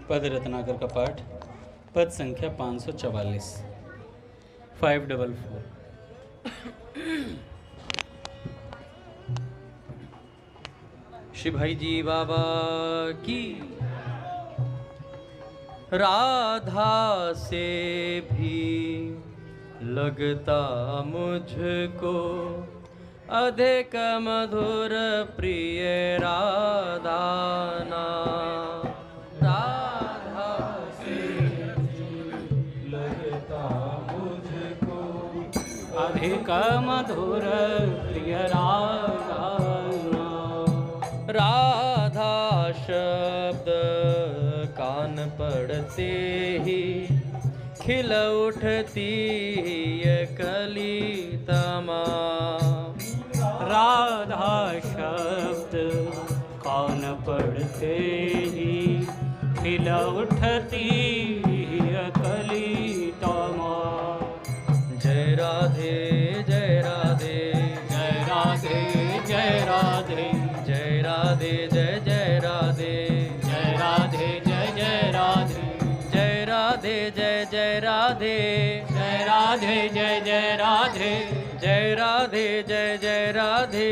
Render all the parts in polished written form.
पद रत्नाकर का पाठ, पद संख्या 544, 544। श्री भाई जी बाबा की। राधा से भी लगता मुझको अधिक मधुर प्रिय राधा नाम। राधा से लगता मुझको अधिक मधुर प्रिय राधा नाम। राधा शब्द कान पड़ते ही खिल उठती ये कली तमाम। राधा शब्द कान पड़ते ही खिल उठती ये कली तमाम। जय राधे जय राधे जय राधे जय राधे जय राधे जय जय राधे जय राधे जय जय राधे जय राधे जय जय राधे जय राधे जय जय राधे जय राधे जय जय राधे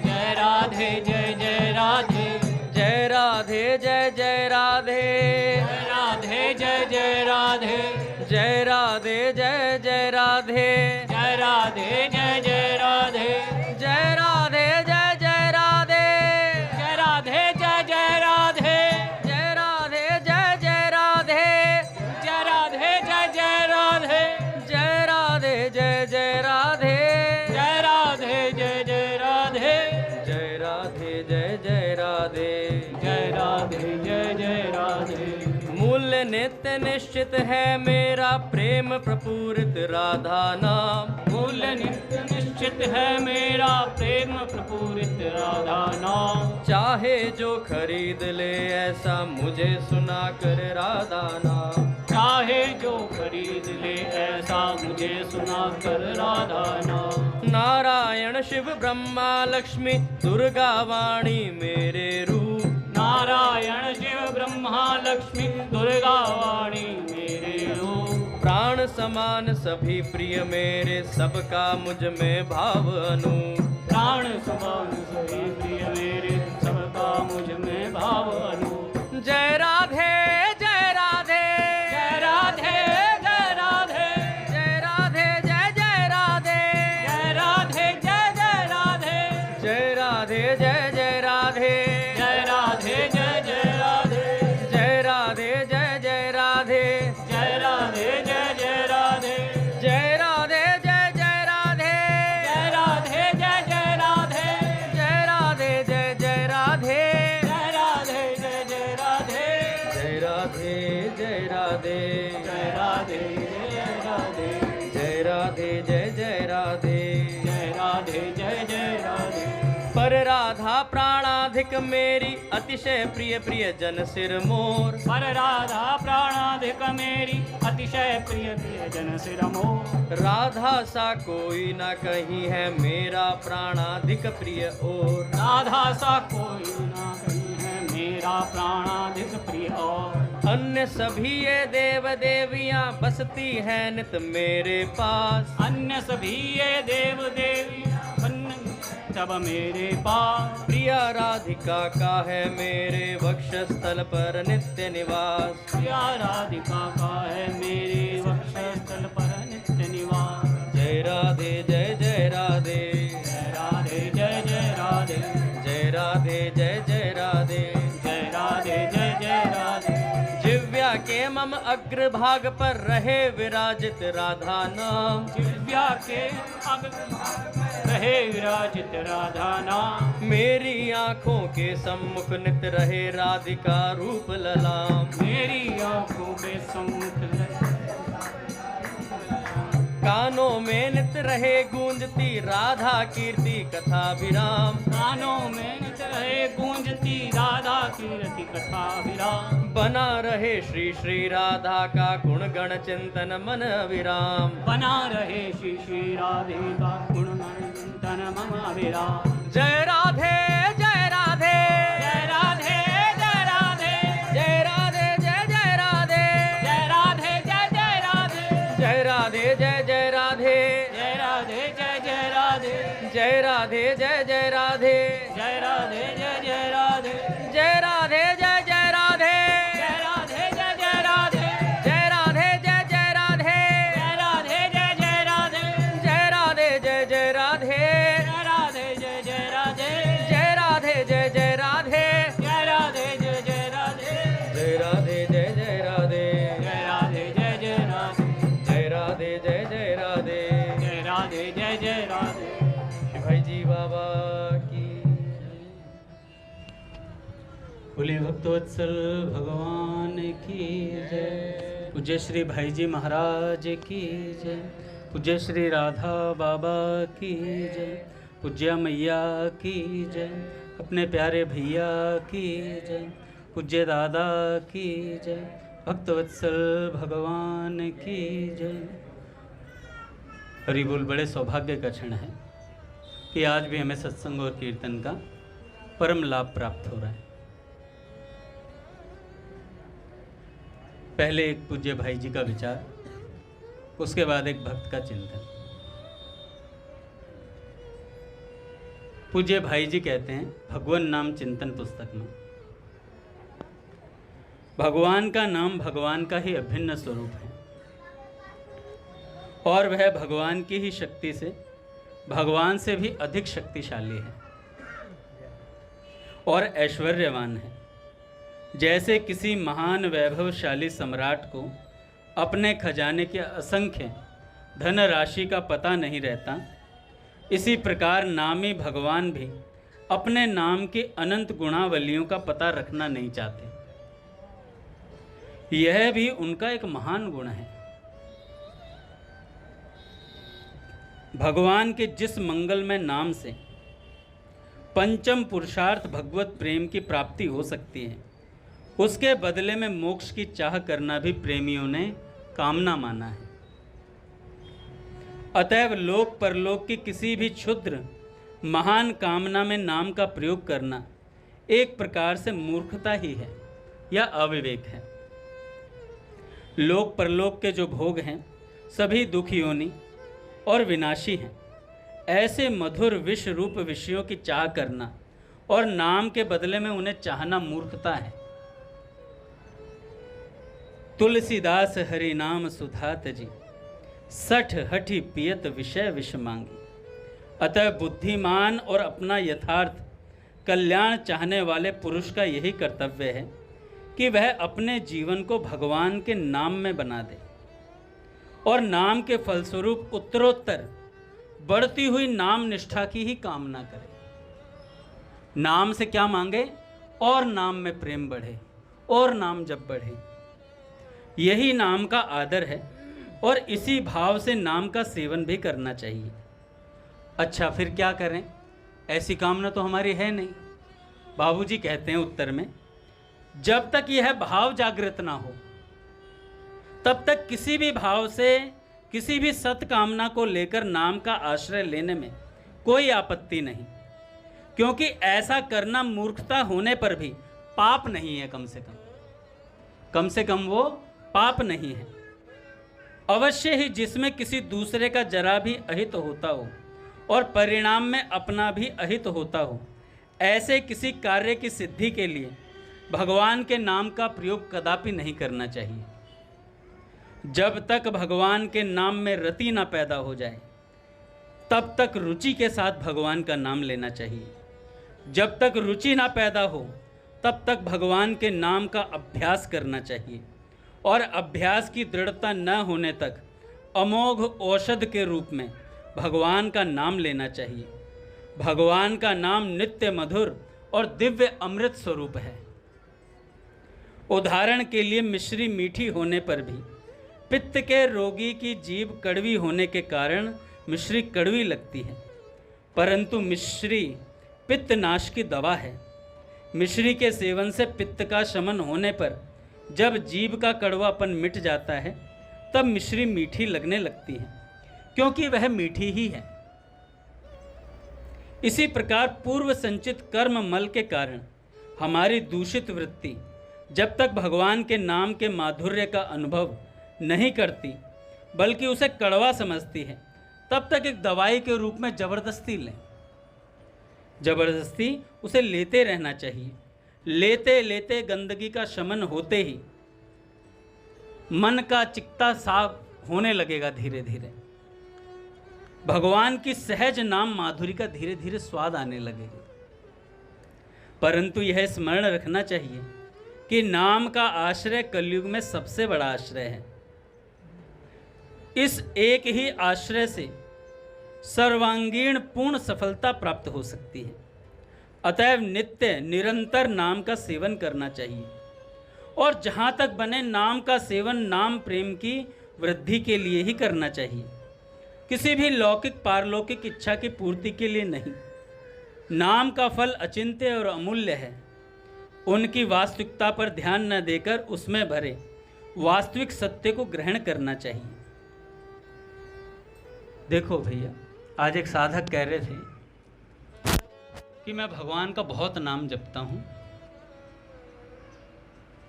जय राधे जय जय राधे जय राधे जय जय राधे जय राधे जय जय राधे जय राधे जय जय राधे जय राधे जय जय राधे जय राधे जय जय राधे जय राधे जय जय राधे जय राधे जय जय राधे जय राधे जय जय राधे जय राधे जय जय राधे जय राधे जय जय राधे जय राधे जय जय राधे जय राधे जय जय राधे। मूल्य नित्य निश्चित है मेरा प्रेम प्रपूरित राधा नाम। मूल्य नित्य निश्चित है मेरा प्रेम प्रपूरित राधा नाम। चाहे जो खरीद ले ऐसा मुझे सुना कर राधा नाम। चाहे जो खरीद ले ऐसा मुझे सुना कर राधा नाम। नारायण शिव ब्रह्मा लक्ष्मी दुर्गा वाणी मेरे रूप। नारायण शिव ब्रह्मा लक्ष्मी दुर्गा वाणी मेरे रूप। प्राण समान सभी प्रिय मेरे सबका मुझ में भाव अनूप। प्राण समान सभी प्रिय मेरे सबका मुझ में भाव अनूप। जय राधे जय राधे जय राधे जय राधे जय राधे जय जय राधे जय राधे जय जय राधे जय राधे जय जय राधे जय राधे जय जय राधे जय राधे जय जय राधे जय राधे जय जय राधे जय राधे जय जय राधे जय राधे जय जय राधे जय राधे जय जय राधे जय राधे जय जय राधे जय राधे जय राधे जय राधे जय राधे जय राधे जय जय राधे जय राधे जय जय राधे। पर राधा प्राणाधिक मेरी अतिशय प्रिय प्रिय जन सिर मोर। पर राधा प्राणाधिक मेरी अतिशय प्रिय प्रिय जन सिर मोर। राधा सा कोई ना कहीं है मेरा प्राणाधिक प्रिय और। राधा सा कोई ना कहीं है मेरा प्राणाधिक प्रिय और। अन्य सभी ये देव देवियां बसती है नित मेरे पास। अन्य सभी ये देव देवियां तब मेरे पास। प्रिया राधिका का है मेरे वक्षस्थल पर नित्य निवास। प्रिया राधिका का है मेरे वक्षस्थल पर नित्य निवास। जय राधे जय जय राधे जय राधे जय जय राधे जय राधे जय जय राधे जय राधे जय जय राधे। जिव्या के मम अग्रभाग पर रहे विराजित राधा नाम। जिव्या के अग्रभाग पर रहे विराजित राधा नाम। मेरी आँखों के सम्मुख नित रहे राधिका रूप ललाम। मेरी आँखों के सम्मुख कानों में नित रहे गूंजती राधा कीर्ति कथा विराम। कानों में नित रहे गूंजती राधा कीर्ति कथा विराम। बना रहे श्री श्री राधा का गुण गण चिंतन मन विराम। बना रहे श्री श्री राधे का गुण गण चिंतन मन विराम। जय राधे जय राधे जय राधे जय राधे जय राधे जय जय जय राधे जय जय राधे, जय राधे जय जय राधे, जय राधे जय जय राधे, जय राधे जय जय राधे, जय राधे जय जय राधे, जय राधे जय जय राधे, जय राधे जय जय राधे, जय राधे जय जय राधे, जय राधे जय जय राधे, जय राधे जय जय राधे, जय राधे जय जय राधे, जय राधे जय जय राधे, जय राधे जय जय राधे, जय राधे जय जय राधे। भाई जी बाबा की बोले, भक्तवत्सल भगवान की जय। पूज्य श्री भाई जी महाराज की जय। पूज्य श्री राधा बाबा की जय। पूज्य मैया की जय। अपने प्यारे भैया की जय। पूज्य दादा की जय। भक्तवत्सल भगवान की जय। हरि बोल। बड़े सौभाग्य का क्षण है कि आज भी हमें सत्संग और कीर्तन का परम लाभ प्राप्त हो रहा है। पहले एक पूज्य भाई जी का विचार, उसके बाद एक भक्त का चिंतन। पूज्य भाई जी कहते हैं भगवान नाम चिंतन पुस्तक में, भगवान का नाम भगवान का ही अभिन्न स्वरूप है और वह भगवान की ही शक्ति से भगवान से भी अधिक शक्तिशाली है और ऐश्वर्यवान है। जैसे किसी महान वैभवशाली सम्राट को अपने खजाने के असंख्य धन राशि का पता नहीं रहता, इसी प्रकार नामी भगवान भी अपने नाम के अनंत गुणावलियों का पता रखना नहीं चाहते। यह भी उनका एक महान गुण है। भगवान के जिस मंगलमय नाम से पंचम पुरुषार्थ भगवत प्रेम की प्राप्ति हो सकती है, उसके बदले में मोक्ष की चाह करना भी प्रेमियों ने कामना माना है। अतएव लोक परलोक की किसी भी क्षुद्र महान कामना में नाम का प्रयोग करना एक प्रकार से मूर्खता ही है या अविवेक है। लोक परलोक के जो भोग हैं सभी दुख योनि और विनाशी हैं। ऐसे मधुर विष रूप विषयों की चाह करना और नाम के बदले में उन्हें चाहना मूर्खता है। तुलसीदास हरि नाम सुधात जी, सठ हठी पियत विषय विष मांगी। अतः बुद्धिमान और अपना यथार्थ कल्याण चाहने वाले पुरुष का यही कर्तव्य है कि वह अपने जीवन को भगवान के नाम में बना दे और नाम के फलस्वरूप उत्तरोत्तर बढ़ती हुई नाम निष्ठा की ही कामना करे। नाम से क्या मांगे? और नाम में प्रेम बढ़े और नाम जब बढ़े। यही नाम का आदर है और इसी भाव से नाम का सेवन भी करना चाहिए। अच्छा, फिर क्या करें? ऐसी कामना तो हमारी है नहीं। बाबूजी कहते हैं उत्तर में, जब तक यह भाव जागृत ना हो तब तक किसी भी भाव से किसी भी सत्कामना को लेकर नाम का आश्रय लेने में कोई आपत्ति नहीं, क्योंकि ऐसा करना मूर्खता होने पर भी पाप नहीं है। कम से कम वो पाप नहीं है। अवश्य ही जिसमें किसी दूसरे का जरा भी अहित होता हो और परिणाम में अपना भी अहित होता हो, ऐसे किसी कार्य की सिद्धि के लिए भगवान के नाम का प्रयोग कदापि नहीं करना चाहिए। जब तक भगवान के नाम में रति ना पैदा हो जाए तब तक रुचि के साथ भगवान का नाम लेना चाहिए। जब तक रुचि ना पैदा हो तब तक भगवान के नाम का अभ्यास करना चाहिए और अभ्यास की दृढ़ता न होने तक अमोघ औषध के रूप में भगवान का नाम लेना चाहिए। भगवान का नाम नित्य मधुर और दिव्य अमृत स्वरूप है। उदाहरण के लिए मिश्री मीठी होने पर भी पित्त के रोगी की जीभ कड़वी होने के कारण मिश्री कड़वी लगती है, परंतु मिश्री पित्त नाश की दवा है। मिश्री के सेवन से पित्त का शमन होने पर जब जीभ का कड़वापन मिट जाता है तब मिश्री मीठी लगने लगती है, क्योंकि वह मीठी ही है। इसी प्रकार पूर्व संचित कर्म मल के कारण हमारी दूषित वृत्ति जब तक भगवान के नाम के माधुर्य का अनुभव नहीं करती बल्कि उसे कड़वा समझती है, तब तक एक दवाई के रूप में जबरदस्ती लें। जबरदस्ती उसे लेते रहना चाहिए। लेते लेते गंदगी का शमन होते ही मन का चिकता साफ होने लगेगा। धीरे धीरे भगवान की सहज नाम माधुरी का धीरे धीरे स्वाद आने लगेगा। परंतु यह स्मरण रखना चाहिए कि नाम का आश्रय कलयुग में सबसे बड़ा आश्रय है। इस एक ही आश्रय से सर्वांगीण पूर्ण सफलता प्राप्त हो सकती है। अतएव नित्य निरंतर नाम का सेवन करना चाहिए और जहाँ तक बने नाम का सेवन नाम प्रेम की वृद्धि के लिए ही करना चाहिए, किसी भी लौकिक पारलौकिक इच्छा की पूर्ति के लिए नहीं। नाम का फल अचिंत्य और अमूल्य है। उनकी वास्तविकता पर ध्यान न देकर उसमें भरे वास्तविक सत्य को ग्रहण करना चाहिए। देखो भैया, आज एक साधक कह रहे थे कि मैं भगवान का बहुत नाम जपता हूँ,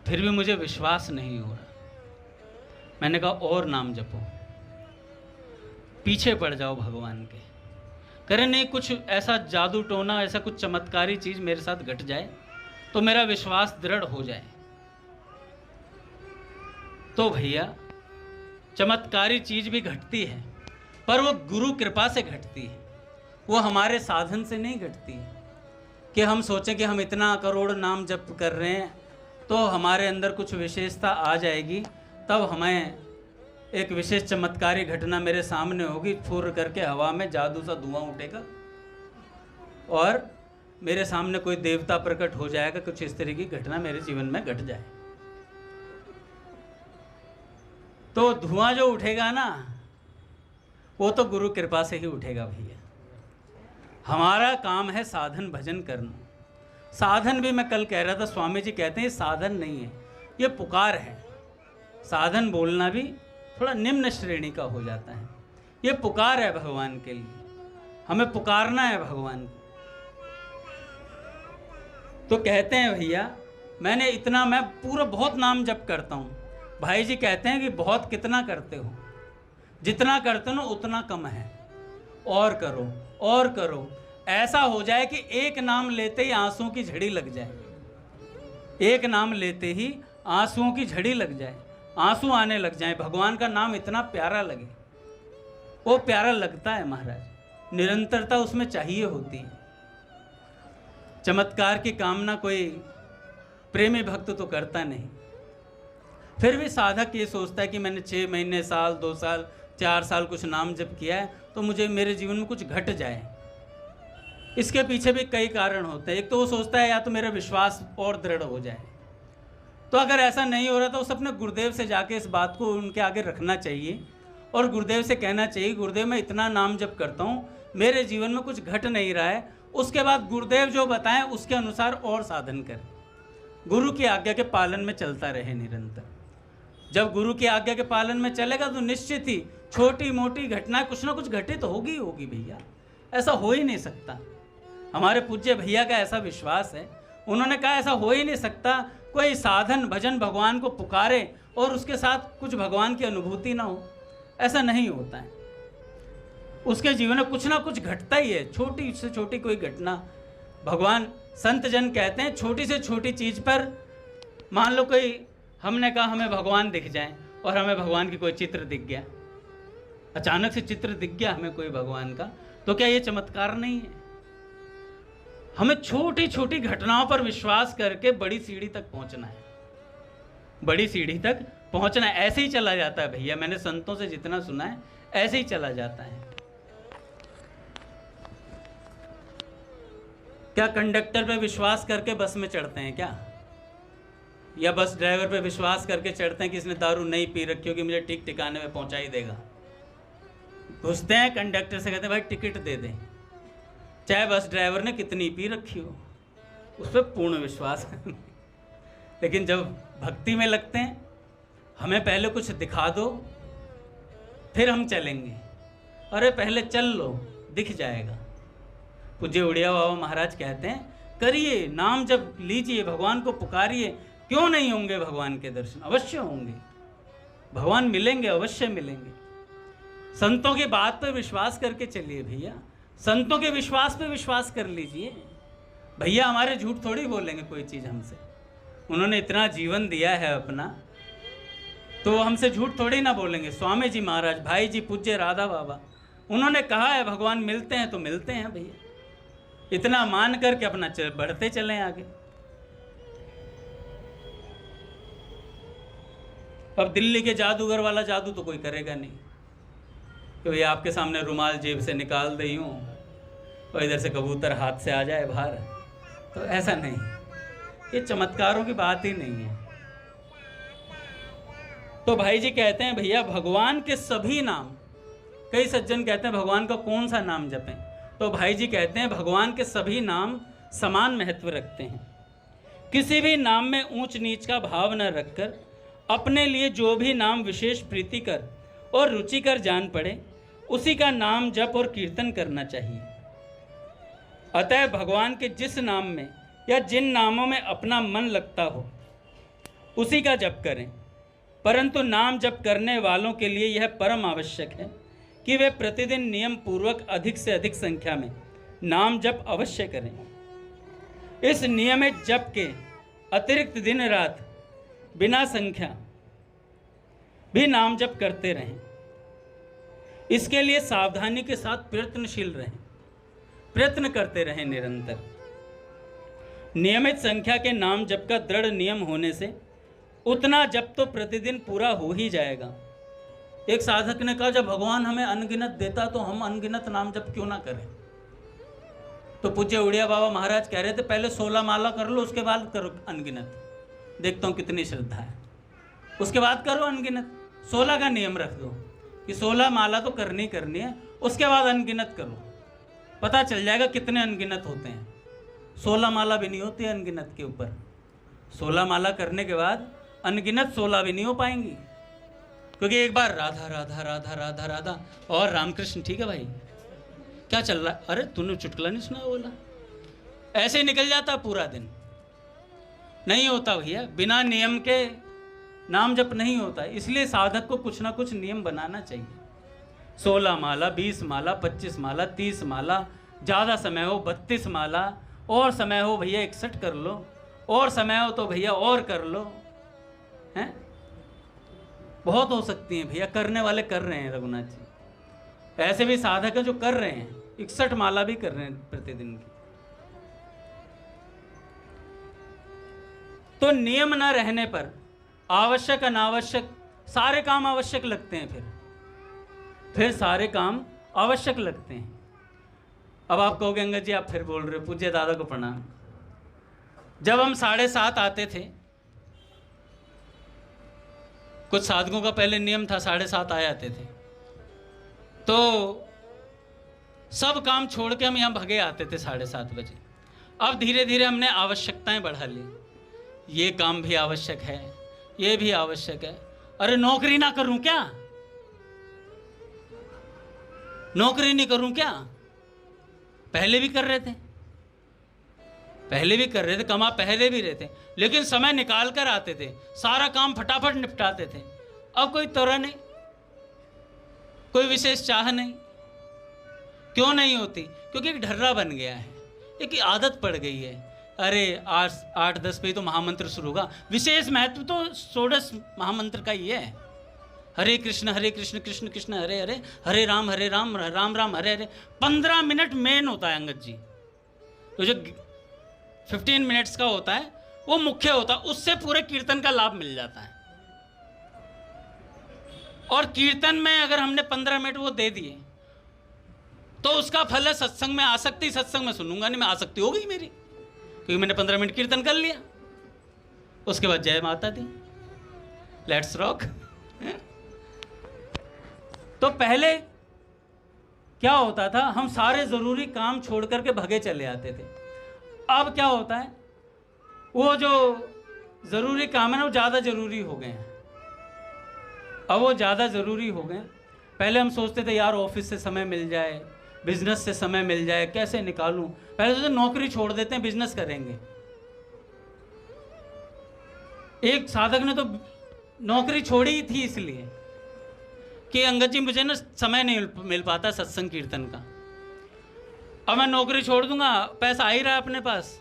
फिर भी मुझे विश्वास नहीं हो रहा। मैंने कहा और नाम जपो, पीछे पड़ जाओ भगवान के। कह रहे नहीं, कुछ ऐसा जादू टोना, ऐसा कुछ चमत्कारी चीज मेरे साथ घट जाए तो मेरा विश्वास दृढ़ हो जाए। तो भैया, चमत्कारी चीज भी घटती है, पर वो गुरु कृपा से घटती है, वो हमारे साधन से नहीं घटती है। कि हम सोचें कि हम इतना करोड़ नाम जप कर रहे हैं तो हमारे अंदर कुछ विशेषता आ जाएगी, तब हमें एक विशेष चमत्कारी घटना मेरे सामने होगी, फुर करके हवा में जादू सा धुआं उठेगा और मेरे सामने कोई देवता प्रकट हो जाएगा, कुछ इस तरह की घटना मेरे जीवन में घट जाए। तो धुआं जो उठेगा ना, वो तो गुरु कृपा से ही उठेगा भैया। हमारा काम है साधन भजन करना। साधन भी मैं कल कह रहा था, स्वामी जी कहते हैं साधन नहीं है, ये पुकार है। साधन बोलना भी थोड़ा निम्न श्रेणी का हो जाता है। ये पुकार है भगवान के लिए, हमें पुकारना है भगवान को। तो कहते हैं भैया, मैंने इतना, मैं पूरा बहुत नाम जप करता हूँ। भाई जी कहते हैं कि बहुत कितना करते हो, जितना करते हो ना उतना कम है, और करो और करो। ऐसा हो जाए कि एक नाम लेते ही आंसुओं की झड़ी लग जाए, एक नाम लेते ही आंसुओं की झड़ी लग जाए, आंसू आने लग जाए, भगवान का नाम इतना प्यारा लगे। वो प्यारा लगता है महाराज, निरंतरता उसमें चाहिए होती है। चमत्कार की कामना कोई प्रेमी भक्त तो करता नहीं। फिर भी साधक ये सोचता है कि मैंने 6 महीने, साल, 2 साल, 4 साल कुछ नाम जप किया है तो मुझे मेरे जीवन में कुछ घट जाए। इसके पीछे भी कई कारण होते हैं। एक तो वो सोचता है या तो मेरा विश्वास और दृढ़ हो जाए। तो अगर ऐसा नहीं हो रहा तो उस अपने गुरुदेव से जाके इस बात को उनके आगे रखना चाहिए और गुरुदेव से कहना चाहिए, गुरुदेव मैं इतना नाम जप करता हूँ, मेरे जीवन में कुछ घट नहीं रहा है। उसके बाद गुरुदेव जो बताएं उसके अनुसार और साधन करें, गुरु की आज्ञा के पालन में चलता रहे निरंतर। जब गुरु की आज्ञा के पालन में चलेगा तो निश्चित ही छोटी मोटी घटनाएं कुछ ना कुछ घटित होगी होगी भैया, ऐसा हो ही नहीं सकता। हमारे पूज्य भैया का ऐसा विश्वास है, उन्होंने कहा ऐसा हो ही नहीं सकता कोई साधन भजन भगवान को पुकारे और उसके साथ कुछ भगवान की अनुभूति ना हो। ऐसा नहीं होता है, उसके जीवन में कुछ ना कुछ घटता ही है, छोटी से छोटी कोई घटना। भगवान संत जन कहते हैं छोटी से छोटी चीज पर, मान लो कोई, हमने कहा हमें भगवान दिख जाए और हमें भगवान की कोई चित्र दिख गया, अचानक से चित्र दिख गया हमें कोई भगवान का, तो क्या ये चमत्कार नहीं है? हमें छोटी छोटी घटनाओं पर विश्वास करके बड़ी सीढ़ी तक पहुंचना है, बड़ी सीढ़ी तक पहुंचना है। ऐसे ही चला जाता है भैया, मैंने संतों से जितना सुना है ऐसे ही चला जाता है। क्या कंडक्टर पे विश्वास करके बस में चढ़ते हैं क्या? या बस ड्राइवर पे विश्वास करके चढ़ते हैं कि इसने दारू नहीं पी रखी होगी, मुझे ठीक ठिकाने में पहुंचा ही देगा। घुसते हैं, कंडक्टर से कहते हैं भाई टिकट दे दें, चाहे बस ड्राइवर ने कितनी पी रखी हो, उस पर पूर्ण विश्वास है। लेकिन जब भक्ति में लगते हैं, हमें पहले कुछ दिखा दो फिर हम चलेंगे, अरे पहले चल लो दिख जाएगा। पूज्य उड़िया बाबा महाराज कहते हैं करिए नाम जब लीजिए, भगवान को पुकारिए, क्यों नहीं होंगे भगवान के दर्शन? अवश्य होंगे, भगवान मिलेंगे, अवश्य मिलेंगे। संतों की बात पर विश्वास करके चलिए भैया, संतों के विश्वास पे विश्वास कर लीजिए। भैया हमारे झूठ थोड़ी बोलेंगे कोई चीज़ हमसे, उन्होंने इतना जीवन दिया है अपना, तो हमसे झूठ थोड़ी ना बोलेंगे। स्वामी जी महाराज, भाई जी, पूज्य राधा बाबा, उन्होंने कहा है भगवान मिलते हैं तो मिलते हैं भैया, इतना मान करके अपना बढ़ते चलें आगे। अब दिल्ली के जादूगर वाला जादू तो कोई करेगा नहीं कि भैया आपके सामने रुमाल जेब से निकाल दे यूं और इधर से कबूतर हाथ से आ जाए बाहर, तो ऐसा नहीं, ये चमत्कारों की बात ही नहीं है। तो भाई जी कहते हैं भैया भगवान के सभी नाम, कई सज्जन कहते हैं भगवान का कौन सा नाम जपें, तो भाई जी कहते हैं भगवान के सभी नाम समान महत्व रखते हैं। किसी भी नाम में ऊंच नीच का भाव न रखकर अपने लिए जो भी नाम विशेष प्रीतिकर और रुचिकर जान पड़े उसी का नाम जप और कीर्तन करना चाहिए। अतः भगवान के जिस नाम में या जिन नामों में अपना मन लगता हो उसी का जप करें, परंतु नाम जप करने वालों के लिए यह परम आवश्यक है कि वे प्रतिदिन नियम पूर्वक अधिक से अधिक संख्या में नाम जप अवश्य करें। इस नियमित जप के अतिरिक्त दिन रात बिना संख्या भी नाम जप करते रहें। इसके लिए सावधानी के साथ प्रयत्नशील रहें, प्रयत्न करते रहें निरंतर। नियमित संख्या के नाम जप का दृढ़ नियम होने से उतना जप तो प्रतिदिन पूरा हो ही जाएगा। एक साधक ने कहा जब भगवान हमें अनगिनत देता तो हम अनगिनत नाम जप क्यों ना करें। तो पूज्य उड़िया बाबा महाराज कह रहे थे पहले 16 माला कर लो, उसके बाद करो अनगिनत, देखता हूँ कितनी श्रद्धा है, उसके बाद करो अनगिनत। 16 का नियम रख दो कि 16 माला तो करनी करनी है, उसके बाद अनगिनत करो, पता चल जाएगा कितने अनगिनत होते हैं। 16 माला भी नहीं होती अनगिनत के ऊपर, 16 माला करने के बाद अनगिनत 16 भी नहीं हो पाएंगी, क्योंकि एक बार राधा राधा राधा राधा राधा और रामकृष्ण, ठीक है भाई क्या चल रहा है, अरे तूने चुटकुला नहीं सुना बोला, ऐसे ही निकल जाता पूरा दिन। नहीं होता भैया, बिना नियम के नाम जप नहीं होता। इसलिए साधक को कुछ ना कुछ नियम बनाना चाहिए। 16 माला, 20 माला, 25 माला, 30 माला, ज़्यादा समय हो 32 माला, और समय हो भैया 61 कर लो, और समय हो तो भैया और कर लो, हैं बहुत हो सकती हैं भैया, करने वाले कर रहे हैं रघुनाथ जी। ऐसे भी साधक हैं जो कर रहे हैं, 61 माला भी कर रहे हैं प्रतिदिन की। तो नियम न रहने पर आवश्यक अनावश्यक सारे काम आवश्यक लगते हैं, फिर सारे काम आवश्यक लगते हैं। अब आप कहोगे अंगद जी आप फिर बोल रहे हो, पूज्य दादा को प्रणाम। जब हम 7:30 आते थे, कुछ साधकों का पहले नियम था 7:30 आ जाते थे, तो सब काम छोड़ के हम यहाँ भगे आते थे 7:30 बजे। अब धीरे धीरे हमने आवश्यकताएं बढ़ा ली, ये काम भी आवश्यक है, ये भी आवश्यक है। अरे नौकरी ना करूं क्या, नौकरी नहीं करूं क्या, पहले भी कर रहे थे, पहले भी कर रहे थे, कमा पहले भी रहे थे, लेकिन समय निकाल कर आते थे, सारा काम फटाफट निपटाते थे। अब कोई तरह नहीं, कोई विशेष चाह नहीं। क्यों नहीं होती? क्योंकि एक ढर्रा बन गया है, एक आदत पड़ गई है। अरे आज 8-10 पे ही तो महामंत्र शुरू होगा, विशेष महत्व तो षोडश महामंत्र का ही है। हरे कृष्ण कृष्ण कृष्ण हरे हरे, हरे राम राम राम हरे हरे। 15 मिनट मेन होता है अंगद जी, तो जो 15 मिनट्स का होता है वो मुख्य होता है, उससे पूरे कीर्तन का लाभ मिल जाता है। और कीर्तन में अगर हमने 15 मिनट वो दे दिए तो उसका फल है सत्संग में आसक्ति। सत्संग में सुनूंगा नहीं, मैं आसक्ति हो गई मेरी, क्योंकि मैंने 15 मिनट कीर्तन कर लिया। उसके बाद जय माता दी, लेट्स रॉक। तो पहले क्या होता था, हम सारे जरूरी काम छोड़ करके भगे चले आते थे। अब क्या होता है, वो जो जरूरी काम है ना वो ज्यादा जरूरी हो गए हैं। अब वो ज्यादा जरूरी हो गए। पहले हम सोचते थे यार ऑफिस से समय मिल जाए, बिजनेस से समय मिल जाए, कैसे निकालूं। पहले तो नौकरी छोड़ देते हैं, बिजनेस करेंगे। एक साधक ने तो नौकरी छोड़ी ही थी इसलिए कि अंगद जी मुझे ना समय नहीं मिल पाता सत्संग कीर्तन का। अब मैं नौकरी छोड़ दूंगा, पैसा आ ही रहा है अपने पास,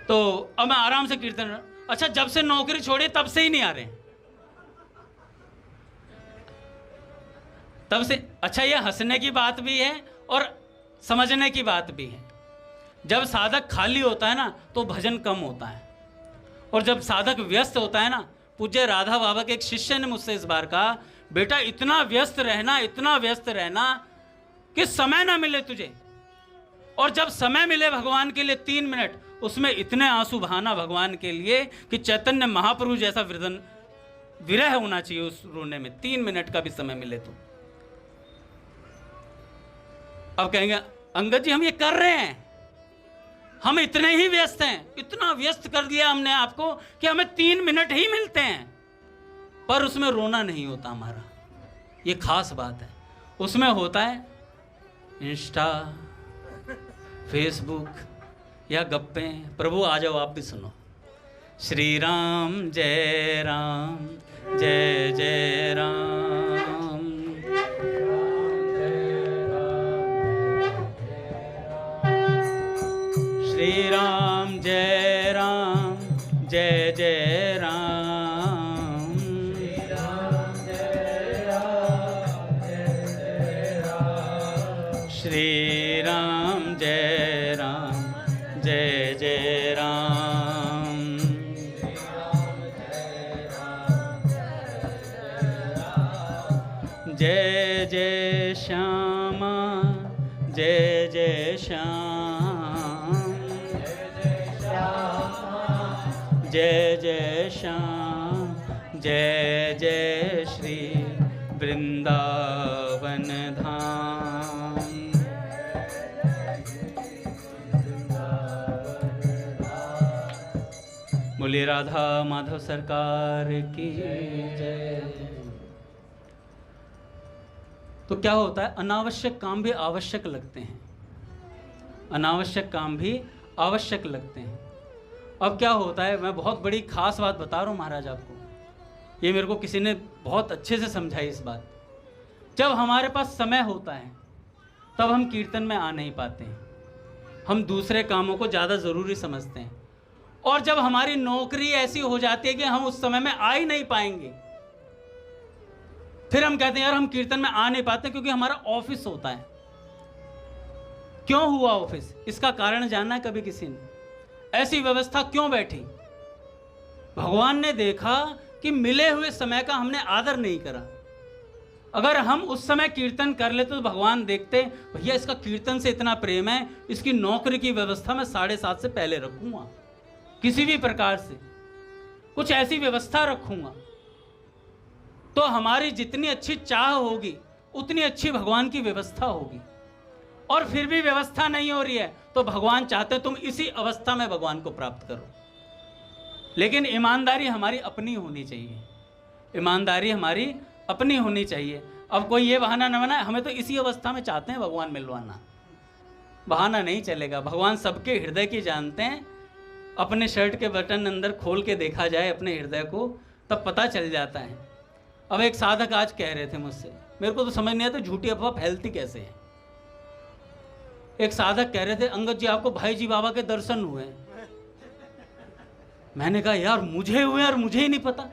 तो अब मैं आराम से कीर्तन। अच्छा, जब से नौकरी छोड़ी तब से ही नहीं आ रहे, तब से। अच्छा, ये हंसने की बात भी है और समझने की बात भी है। जब साधक खाली होता है ना तो भजन कम होता है, और जब साधक व्यस्त होता है ना, पूज्य राधा बाबा के एक शिष्य ने मुझसे इस बार कहा, बेटा इतना व्यस्त रहना, इतना व्यस्त रहना कि समय ना मिले तुझे, और जब समय मिले भगवान के लिए 3 मिनट, उसमें इतने आंसू बहाना भगवान के लिए कि चैतन्य महाप्रभु जैसा विरह होना चाहिए उस रोने में। 3 मिनट का भी समय मिले तो। अब कहेंगे अंगद जी हम ये कर रहे हैं, हम इतने ही व्यस्त हैं, इतना व्यस्त कर दिया हमने आपको कि हमें 3 मिनट ही मिलते हैं, पर उसमें रोना नहीं होता हमारा। ये खास बात है। उसमें होता है इंस्टा, फेसबुक या गप्पें। प्रभु आ जाओ आप भी सुनो। श्री राम जय राम, जय जय राम, श्री राम जय राम, जय जय राम, श्री राम जय राम, जय जय राम, श्री राम जय राम, जय जय राम, जय जय श्यामा, जय जय श्याम, जय जय श्याम, जय जय श्री वृंदावन धाम। बोलिए राधा माधव सरकार की जय। तो क्या होता है, अनावश्यक काम भी आवश्यक लगते हैं, अनावश्यक काम भी आवश्यक लगते हैं। अब क्या होता है, मैं बहुत बड़ी खास बात बता रहा हूँ महाराज आपको, ये मेरे को किसी ने बहुत अच्छे से समझाई इस बात। जब हमारे पास समय होता है तब हम कीर्तन में आ नहीं पाते हैं, हम दूसरे कामों को ज़्यादा ज़रूरी समझते हैं, और जब हमारी नौकरी ऐसी हो जाती है कि हम उस समय में आ ही नहीं पाएंगे, फिर हम कहते हैं यार हम कीर्तन में आ नहीं पाते क्योंकि हमारा ऑफिस होता है। क्यों हुआ ऑफिस, इसका कारण जानना है कभी किसी ने? ऐसी व्यवस्था क्यों बैठी? भगवान ने देखा कि मिले हुए समय का हमने आदर नहीं करा। अगर हम उस समय कीर्तन कर लेते तो भगवान देखते, भैया इसका कीर्तन से इतना प्रेम है, इसकी नौकरी की व्यवस्था मैं 7:30 से पहले रखूंगा, किसी भी प्रकार से कुछ ऐसी व्यवस्था रखूंगा। तो हमारी जितनी अच्छी चाह होगी उतनी अच्छी भगवान की व्यवस्था होगी। और फिर भी व्यवस्था नहीं हो रही है तो भगवान चाहते तुम इसी अवस्था में भगवान को प्राप्त करो। लेकिन ईमानदारी हमारी अपनी होनी चाहिए, ईमानदारी हमारी अपनी होनी चाहिए। अब कोई ये बहाना न बनाए हमें तो इसी अवस्था में चाहते हैं भगवान मिलवाना, बहाना नहीं चलेगा। भगवान सबके हृदय की जानते हैं। अपने शर्ट के बटन अंदर खोल के देखा जाए अपने हृदय को, तब पता चल जाता है। अब एक साधक आज कह रहे थे मुझसे, मेरे को तो समझ नहीं आता झूठी अफवाह फैलती कैसे है। एक साधक कह रहे थे अंगद जी आपको भाई जी बाबा के दर्शन हुए। मैंने कहा यार मुझे हुए और मुझे ही नहीं पता,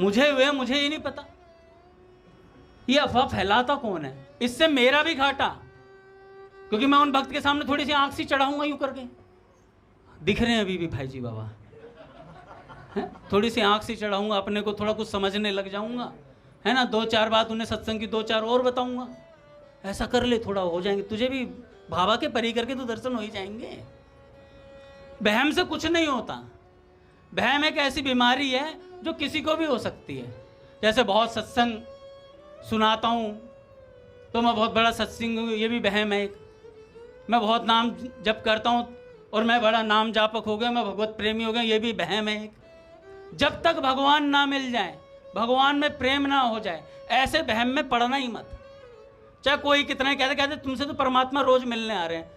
मुझे हुए मुझे ही नहीं पता। ये अफवाह फैलाता कौन है? इससे मेरा भी घाटा, क्योंकि मैं उन भक्त के सामने थोड़ी सी आंख सी चढ़ाऊंगा यूं करके, दिख रहे हैं अभी भी भाई जी बाबा है, थोड़ी सी आंख सी चढ़ाऊंगा, अपने को थोड़ा कुछ समझने लग जाऊंगा, है ना, 2-4 बात उन्हें सत्संग की 2-4 और बताऊंगा, ऐसा कर ले थोड़ा हो जाएंगे, तुझे भी बाबा के परी करके तो दर्शन हो ही जाएंगे। वहम से कुछ नहीं होता। वहम एक ऐसी बीमारी है जो किसी को भी हो सकती है। जैसे बहुत सत्संग सुनाता हूँ तो मैं बहुत बड़ा सत्संग हूँ, ये भी वहम है एक। मैं बहुत नाम जप करता हूँ और मैं बड़ा नाम जापक हो गया, मैं भगवत प्रेमी हो गया, ये भी वहम है एक। जब तक भगवान ना मिल जाए, भगवान में प्रेम ना हो जाए, ऐसे वहम में पड़ना ही मत। चाहे कोई कितना कहते कहते तुमसे तो परमात्मा रोज मिलने आ रहे हैं,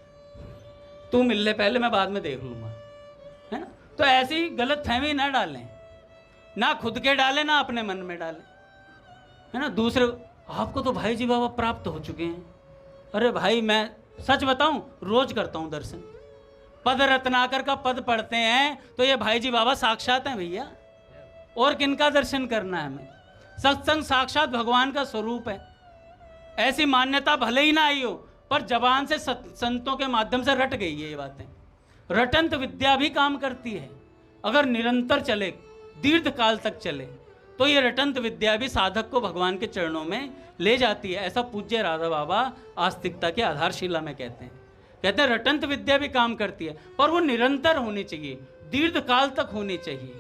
तू मिल ले पहले, मैं बाद में देख लूंगा, है ना। तो ऐसी गलत फहमी ना डालें, ना खुद के डालें ना अपने मन में डालें, है ना। दूसरे आपको तो भाई जी बाबा प्राप्त हो चुके हैं, अरे भाई मैं सच बताऊं, रोज करता हूं दर्शन। पद रत्नाकर का पद पढ़ते हैं तो ये भाई जी बाबा साक्षात हैं भैया, और किनका दर्शन करना है हमें? सत्संग साक्षात भगवान का स्वरूप है। ऐसी मान्यता भले ही ना आई हो, पर जबान से संतों के माध्यम से रट गई है ये बातें। रटंत विद्या भी काम करती है, अगर निरंतर चले, दीर्घ काल तक चले, तो ये रटंत विद्या भी साधक को भगवान के चरणों में ले जाती है। ऐसा पूज्य राधा बाबा आस्तिकता के आधारशिला में कहते हैं रटंत विद्या भी काम करती है, पर वो निरंतर होनी चाहिए, दीर्घ काल तक होनी चाहिए,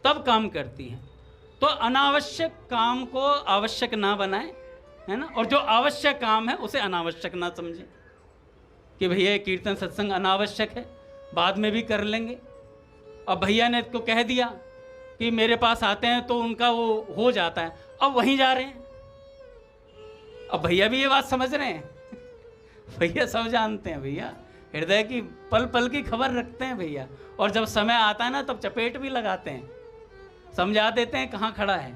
तब काम करती है। तो अनावश्यक काम को आवश्यक ना बनाए, है ना, और जो आवश्यक काम है उसे अनावश्यक ना समझे कि भैया ये कीर्तन सत्संग अनावश्यक है, बाद में भी कर लेंगे। अब भैया ने तो कह दिया कि मेरे पास आते हैं तो उनका वो हो जाता है, अब वहीं जा रहे हैं। अब भैया भी ये बात समझ रहे हैं भैया सब जानते हैं, भैया हृदय की पल पल की खबर रखते हैं भैया, और जब समय आता है ना तब चपेट भी लगाते हैं, समझा देते हैं कहाँ खड़ा है।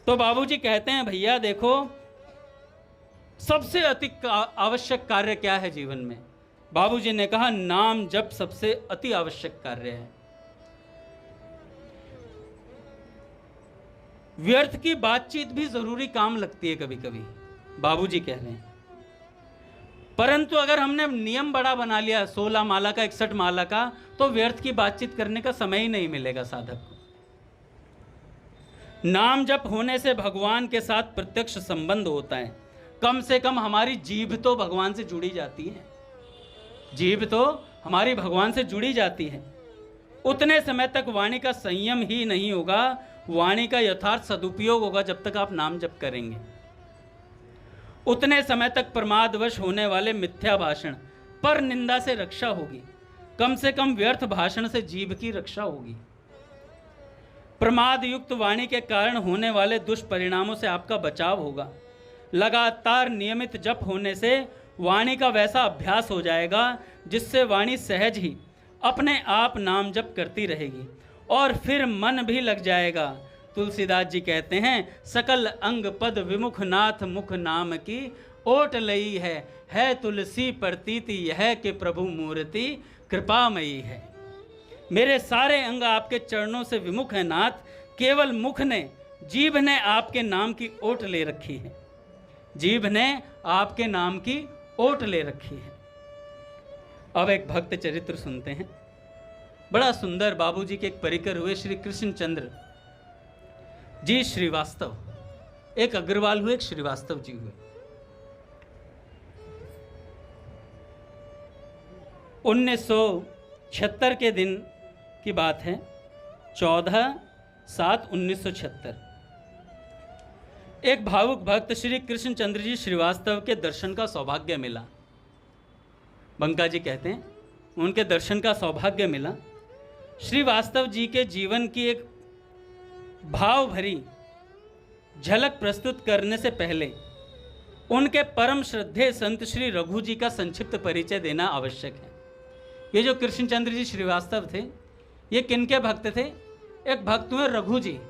तो बाबूजी कहते हैं भैया देखो, सबसे अति आवश्यक कार्य क्या है जीवन में? बाबूजी ने कहा नाम जप सबसे अति आवश्यक कार्य है। व्यर्थ की बातचीत भी जरूरी काम लगती है कभी कभी, बाबूजी कह रहे हैं, परंतु अगर हमने नियम बड़ा बना लिया 16 माला का 61 माला का, तो व्यर्थ की बातचीत करने का समय ही नहीं मिलेगा साधक को। नाम जप होने से भगवान के साथ प्रत्यक्ष संबंध होता है। कम से कम हमारी जीभ तो भगवान से जुड़ी जाती है, जीभ तो हमारी भगवान से जुड़ी जाती है। उतने समय तक वाणी का संयम ही नहीं होगा, वाणी का यथार्थ सदुपयोग होगा जब तक आप नाम जप करेंगे। उतने समय तक प्रमादवश होने वाले मिथ्या भाषण पर निंदा से रक्षा होगी, कम से कम व्यर्थ भाषण से जीभ की रक्षा होगी। प्रमाद युक्त वाणी के कारण होने वाले दुष्परिणामों से आपका बचाव होगा। लगातार नियमित जप होने से वाणी का वैसा अभ्यास हो जाएगा जिससे वाणी सहज ही अपने आप नाम जप करती रहेगी और फिर मन भी लग जाएगा। तुलसीदास जी कहते हैं सकल अंग पद विमुख नाथ मुख नाम की ओट लई है तुलसी प्रतीति यह कि प्रभु मूर्ति कृपामयी है। मेरे सारे अंग आपके चरणों से विमुख है नाथ, केवल मुख ने, जीभ ने आपके नाम की ओट ले रखी है, जीभ ने आपके नाम की ओट ले रखी है। अब एक भक्त चरित्र सुनते हैं, बड़ा सुंदर। बाबूजी के एक परिकर हुए श्री कृष्णचंद्र जी श्रीवास्तव, एक अग्रवाल हुए, एक श्रीवास्तव जी हुए। 1976 के दिन की बात है, 14/7/1976। एक भावुक भक्त श्री कृष्णचंद्र जी श्रीवास्तव के दर्शन का सौभाग्य मिला। बंका जी कहते हैं उनके दर्शन का सौभाग्य मिला। श्रीवास्तव जी के जीवन की एक भाव भरी झलक प्रस्तुत करने से पहले उनके परम श्रद्धेय संत श्री रघु जी का संक्षिप्त परिचय देना आवश्यक है। ये जो कृष्णचंद्र जी श्रीवास्तव थे, ये किनके भक्त थे? एक भक्त हुए रघु जी,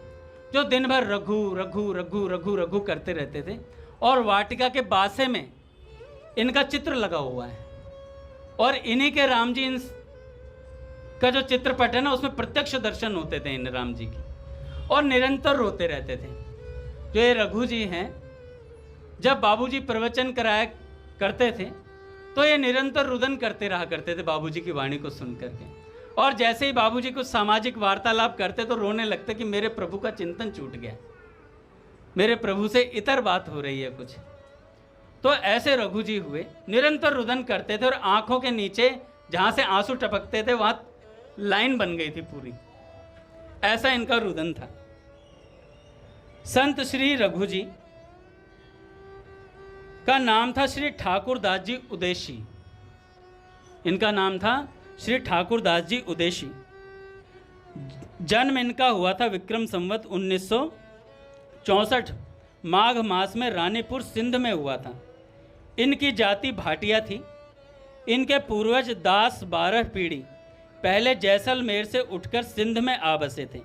जो दिन भर रघु रघु रघु रघु रघु करते रहते थे, और वाटिका के बासे में इनका चित्र लगा हुआ है, और इन्हीं के राम जी का जो चित्रपट है ना, उसमें प्रत्यक्ष दर्शन होते थे इन राम जी के, और निरंतर रोते रहते थे। जो ये रघु जी हैं, जब बाबूजी प्रवचन कराया करते थे तो ये निरंतर रुदन करते रहा करते थे बाबूजी की वाणी को सुन करके, और जैसे ही बाबूजी कुछ सामाजिक वार्तालाप करते तो रोने लगते कि मेरे प्रभु का चिंतन छूट गया, मेरे प्रभु से इतर बात हो रही है कुछ। तो ऐसे रघु जी हुए, निरंतर रुदन करते थे, और आंखों के नीचे जहाँ से आंसू टपकते थे वहाँ लाइन बन गई थी पूरी, ऐसा इनका रुदन था। संत श्री रघु जी का नाम था श्री ठाकुर दास जी उदेशी, इनका नाम था श्री ठाकुर दास जी उदेशी। जन्म इनका हुआ था विक्रम संवत 1964 माघ मास में रानीपुर सिंध में हुआ था। इनकी जाति भाटिया थी। इनके पूर्वज दास 12 पीढ़ी पहले जैसलमेर से उठकर सिंध में आ बसे थे।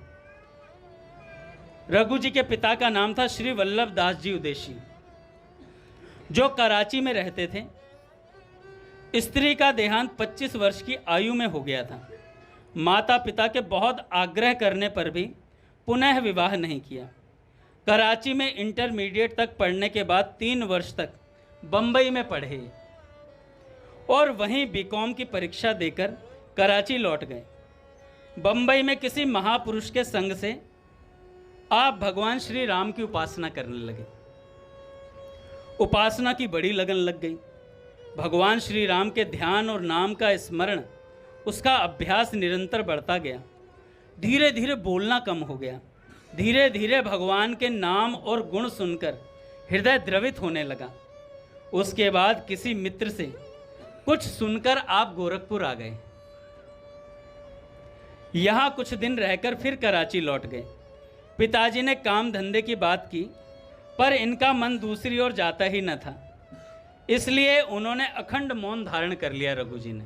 रघु जी के पिता का नाम था श्री वल्लभ दास जी उदेशी, जो कराची में रहते थे। स्त्री का देहांत 25 वर्ष की आयु में हो गया था। माता पिता के बहुत आग्रह करने पर भी पुनः विवाह नहीं किया। कराची में इंटरमीडिएट तक पढ़ने के बाद 3 वर्ष तक बम्बई में पढ़े और वहीं बीकॉम की परीक्षा देकर कराची लौट गए। बम्बई में किसी महापुरुष के संग से आप भगवान श्री राम की उपासना करने लगे। उपासना की बड़ी लगन लग गई। भगवान श्री राम के ध्यान और नाम का स्मरण, उसका अभ्यास निरंतर बढ़ता गया। धीरे धीरे बोलना कम हो गया। धीरे धीरे भगवान के नाम और गुण सुनकर हृदय द्रवित होने लगा। उसके बाद किसी मित्र से कुछ सुनकर आप गोरखपुर आ गए। यहाँ कुछ दिन रहकर फिर कराची लौट गए। पिताजी ने काम धंधे की बात की, पर इनका मन दूसरी ओर जाता ही न था। इसलिए उन्होंने अखंड मौन धारण कर लिया। रघु जी ने,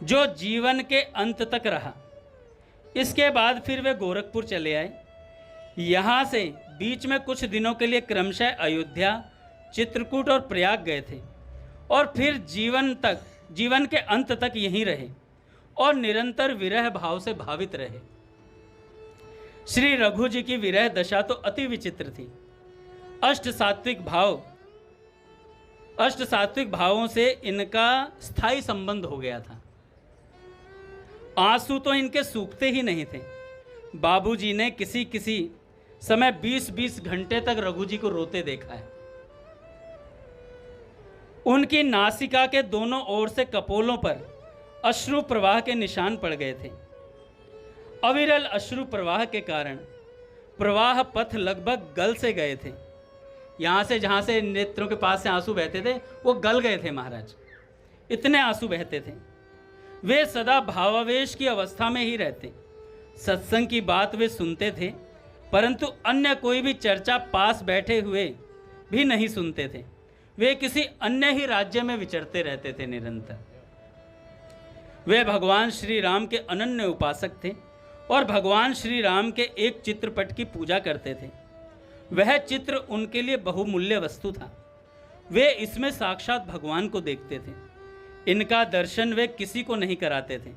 जो जीवन के अंत तक रहा। इसके बाद फिर वे गोरखपुर चले आए। यहाँ से बीच में कुछ दिनों के लिए क्रमशः अयोध्या, चित्रकूट और प्रयाग गए थे और फिर जीवन के अंत तक यहीं रहे और निरंतर विरह भाव से भावित रहे। श्री रघु जी की विरह दशा तो अति विचित्र थी। अष्ट सात्विक भावों से इनका स्थायी संबंध हो गया था। आंसू तो इनके सूखते ही नहीं थे। बाबूजी ने किसी किसी समय 20-20 घंटे तक रघु जी को रोते देखा है। उनकी नासिका के दोनों ओर से कपोलों पर अश्रु प्रवाह के निशान पड़ गए थे। अविरल अश्रु प्रवाह के कारण प्रवाह पथ लगभग गल से गए थे। यहाँ से जहाँ से नेत्रों के पास से आंसू बहते थे वो गल गए थे महाराज, इतने आंसू बहते थे। वे सदा भावावेश की अवस्था में ही रहते। सत्संग की बात वे सुनते थे, परंतु अन्य कोई भी चर्चा पास बैठे हुए भी नहीं सुनते थे। वे किसी अन्य ही राज्य में विचरते रहते थे निरंतर। वे भगवान श्री राम के अनन्य उपासक थे और भगवान श्री राम के एक चित्रपट की पूजा करते थे। वह चित्र उनके लिए बहुमूल्य वस्तु था। वे इसमें साक्षात भगवान को देखते थे। इनका दर्शन वे किसी को नहीं कराते थे।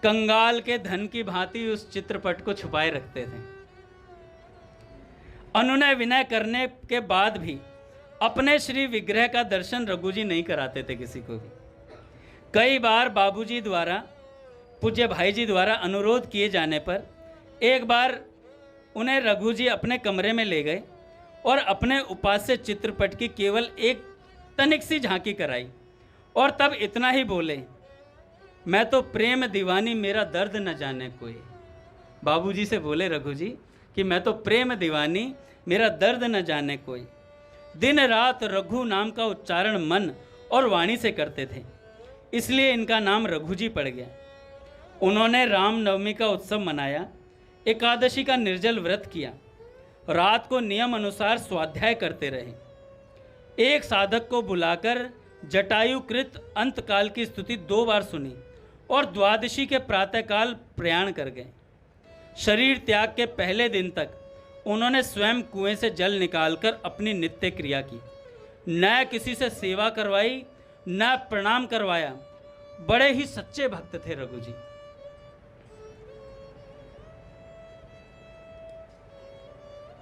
कंगाल के धन की भांति उस चित्रपट को छुपाए रखते थे। अनुनय विनय करने के बाद भी अपने श्री विग्रह का दर्शन रघु जी नहीं कराते थे किसी को भी। कई बार बाबूजी द्वारा, पूज्य भाई जी द्वारा अनुरोध किए जाने पर एक बार उन्हें रघु जी अपने कमरे में ले गए और अपने उपास्य चित्रपट की केवल एक तनिक सी झांकी कराई और तब इतना ही बोले, मैं तो प्रेम दीवानी मेरा दर्द न जाने कोई। बाबूजी से बोले रघु जी कि मैं तो प्रेम दीवानी मेरा दर्द न जाने कोई। दिन रात रघु नाम का उच्चारण मन और वाणी से करते थे, इसलिए इनका नाम रघु जी पड़ गया। उन्होंने रामनवमी का उत्सव मनाया, एकादशी का निर्जल व्रत किया, रात को नियम अनुसार स्वाध्याय करते रहे। एक साधक को बुलाकर जटायुकृत अंतकाल की स्तुति 2 बार सुनी और द्वादशी के प्रातःकाल प्रयाण कर गए। शरीर त्याग के पहले दिन तक उन्होंने स्वयं कुएं से जल निकालकर अपनी नित्य क्रिया की। न किसी से सेवा करवाई, न प्रणाम करवाया। बड़े ही सच्चे भक्त थे रघु जी।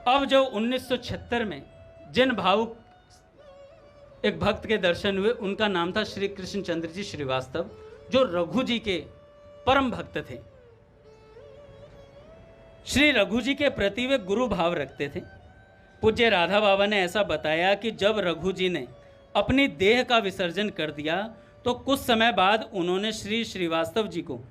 अब जो 1976 में जिन भावुक एक भक्त के दर्शन हुए, उनका नाम था श्री कृष्ण चंद्र जी श्रीवास्तव, जो रघु जी के परम भक्त थे। श्री रघु जी के प्रति वे गुरु भाव रखते थे। पूज्य राधा बाबा ने ऐसा बताया कि जब रघु जी ने अपनी देह का विसर्जन कर दिया तो कुछ समय बाद उन्होंने श्री श्रीवास्तव जी को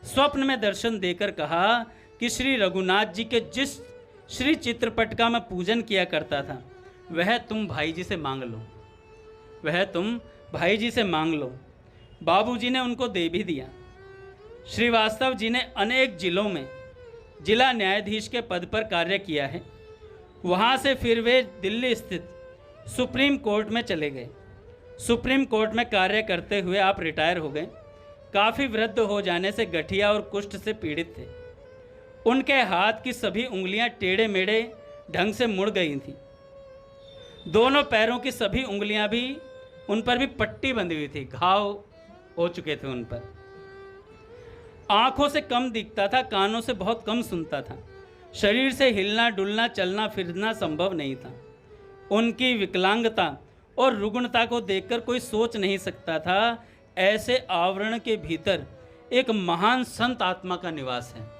स्वप्न में दर्शन देकर कहा कि श्री रघुनाथ जी के जिस श्री चित्रपट का मैं पूजन किया करता था, वह तुम भाई जी से मांग लो, वह तुम भाई जी से मांग लो। बाबूजी ने उनको दे भी दिया। श्रीवास्तव जी ने अनेक जिलों में जिला न्यायाधीश के पद पर कार्य किया है। वहाँ से फिर वे दिल्ली स्थित सुप्रीम कोर्ट में चले गए। सुप्रीम कोर्ट में कार्य करते हुए आप रिटायर हो गए। काफ़ी वृद्ध हो जाने से गठिया और कुष्ठ से पीड़ित थे। उनके हाथ की सभी उंगलियां टेढ़े मेढ़े ढंग से मुड़ गई थीं। दोनों पैरों की सभी उंगलियां भी, उन पर भी पट्टी बंधी हुई थी, घाव हो चुके थे उन पर। आंखों से कम दिखता था, कानों से बहुत कम सुनता था, शरीर से हिलना डुलना चलना फिरना संभव नहीं था। उनकी विकलांगता और रुग्णता को देखकर कोई सोच नहीं सकता था ऐसे आवरण के भीतर एक महान संत आत्मा का निवास है।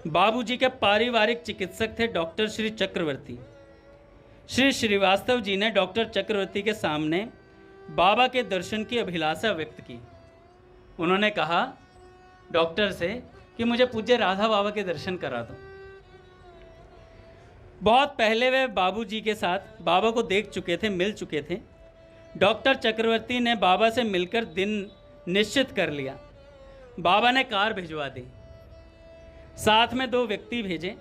बाबूजी के पारिवारिक चिकित्सक थे डॉक्टर श्री चक्रवर्ती। श्री श्रीवास्तव जी ने डॉक्टर चक्रवर्ती के सामने बाबा के दर्शन की अभिलाषा व्यक्त की। उन्होंने कहा डॉक्टर से कि मुझे पूज्य राधा बाबा के दर्शन करा दो। बहुत पहले वे बाबूजी के साथ बाबा को देख चुके थे, मिल चुके थे। डॉक्टर चक्रवर्ती ने बाबा से मिलकर दिन निश्चित कर लिया। बाबा ने कार भिजवा दी, साथ में 2 व्यक्ति भेजे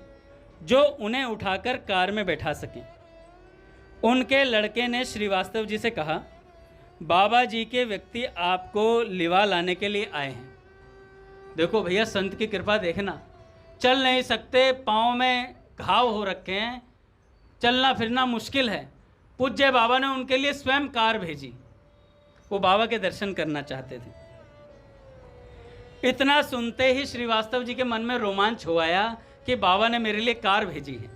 जो उन्हें उठाकर कार में बैठा सकें। उनके लड़के ने श्रीवास्तव जी से कहा, बाबा जी के व्यक्ति आपको लिवा लाने के लिए आए हैं। देखो भैया, संत की कृपा देखना, चल नहीं सकते, पाँव में घाव हो रखे हैं, चलना फिरना मुश्किल है। पूज्य बाबा ने उनके लिए स्वयं कार भेजी, वो बाबा के दर्शन करना चाहते थे। इतना सुनते ही श्रीवास्तव जी के मन में रोमांच हो आया कि बाबा ने मेरे लिए कार भेजी है।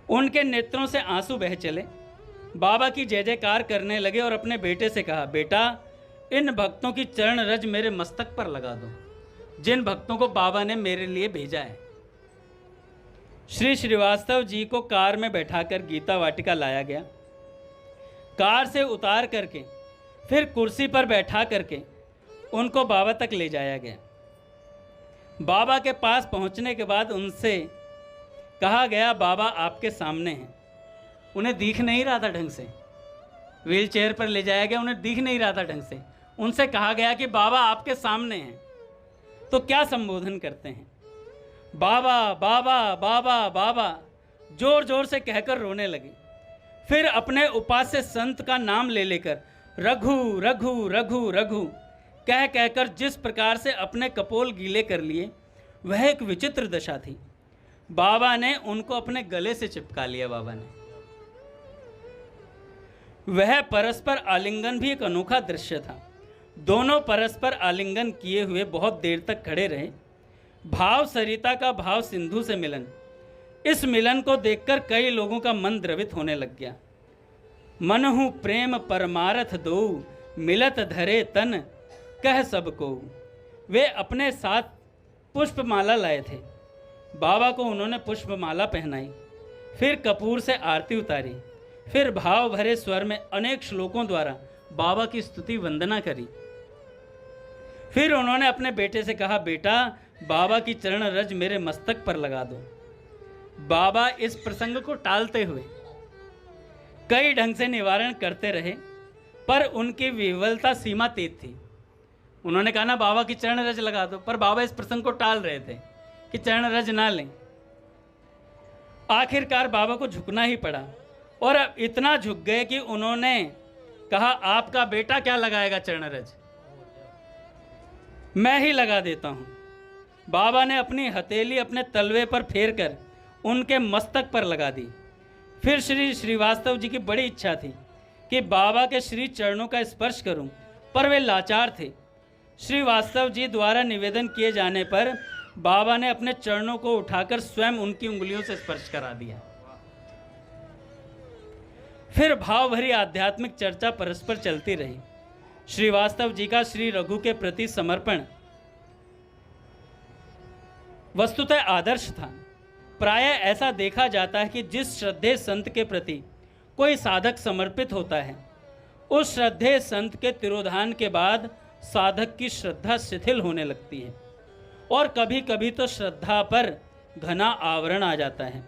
उनके नेत्रों से आंसू बह चले। बाबा की जय जयकार करने लगे और अपने बेटे से कहा, बेटा इन भक्तों की चरण रज मेरे मस्तक पर लगा दो, जिन भक्तों को बाबा ने मेरे लिए भेजा है। श्री श्रीवास्तव जी को कार में बैठाकर गीता वाटिका लाया गया। कार से उतार करके फिर कुर्सी पर बैठा करके उनको बाबा तक ले जाया गया। बाबा के पास पहुंचने के बाद उनसे कहा गया, बाबा आपके सामने हैं। उन्हें दिख नहीं रहा था ढंग से, व्हील चेयर पर ले जाया गया, उन्हें दिख नहीं रहा था ढंग से। उनसे कहा गया कि बाबा आपके सामने हैं। तो क्या संबोधन करते हैं, बाबा बाबा बाबा बाबा, जोर जोर से कहकर रोने लगे। फिर अपने उपास्य संत का नाम ले लेकर रघु रघु रघु रघु कह कहकर जिस प्रकार से अपने कपोल गीले कर लिए, वह एक विचित्र दशा थी। बाबा ने उनको अपने गले से चिपका लिया। बाबा ने वह परस्पर आलिंगन भी एक अनोखा दृश्य था। दोनों परस्पर आलिंगन किए हुए बहुत देर तक खड़े रहे। भाव सरिता का भाव सिंधु से मिलन, इस मिलन को देखकर कई लोगों का मन द्रवित होने लग गया। मनहु प्रेम परमारथ दो, मिलत धरे तन कह सबको। वे अपने साथ पुष्पमाला लाए थे। बाबा को उन्होंने पुष्पमाला पहनाई, फिर कपूर से आरती उतारी, फिर भाव भरे स्वर में अनेक श्लोकों द्वारा बाबा की स्तुति वंदना करी। फिर उन्होंने अपने बेटे से कहा, बेटा बाबा की चरण रज मेरे मस्तक पर लगा दो। बाबा इस प्रसंग को टालते हुए कई ढंग से निवारण करते रहे, पर उनकी विह्वलता सीमातीत थी। उन्होंने कहा ना बाबा की चरण रज लगा दो, पर बाबा इस प्रसंग को टाल रहे थे कि चरण रज ना लें। आखिरकार बाबा को झुकना ही पड़ा, और अब इतना झुक गए कि उन्होंने कहा, आपका बेटा क्या लगाएगा चरण रज, मैं ही लगा देता हूं। बाबा ने अपनी हथेली अपने तलवे पर फेर कर उनके मस्तक पर लगा दी। फिर श्री श्रीवास्तव जी की बड़ी इच्छा थी कि बाबा के श्री चरणों का स्पर्श करूं, पर वे लाचार थे। श्रीवास्तव जी द्वारा निवेदन किए जाने पर बाबा ने अपने चरणों को उठाकर स्वयं उनकी उंगलियों से स्पर्श करा दिया। फिर भाव भरी आध्यात्मिक चर्चा परस्पर चलती रही। श्रीवास्तव जी का श्री रघु के प्रति समर्पण वस्तुतः आदर्श था। प्रायः ऐसा देखा जाता है कि जिस श्रद्धेय संत के प्रति कोई साधक समर्पित होता है, उस श्रद्धेय संत के तिरोधान के बाद साधक की श्रद्धा शिथिल होने लगती है, और कभी कभी तो श्रद्धा पर घना आवरण आ जाता है।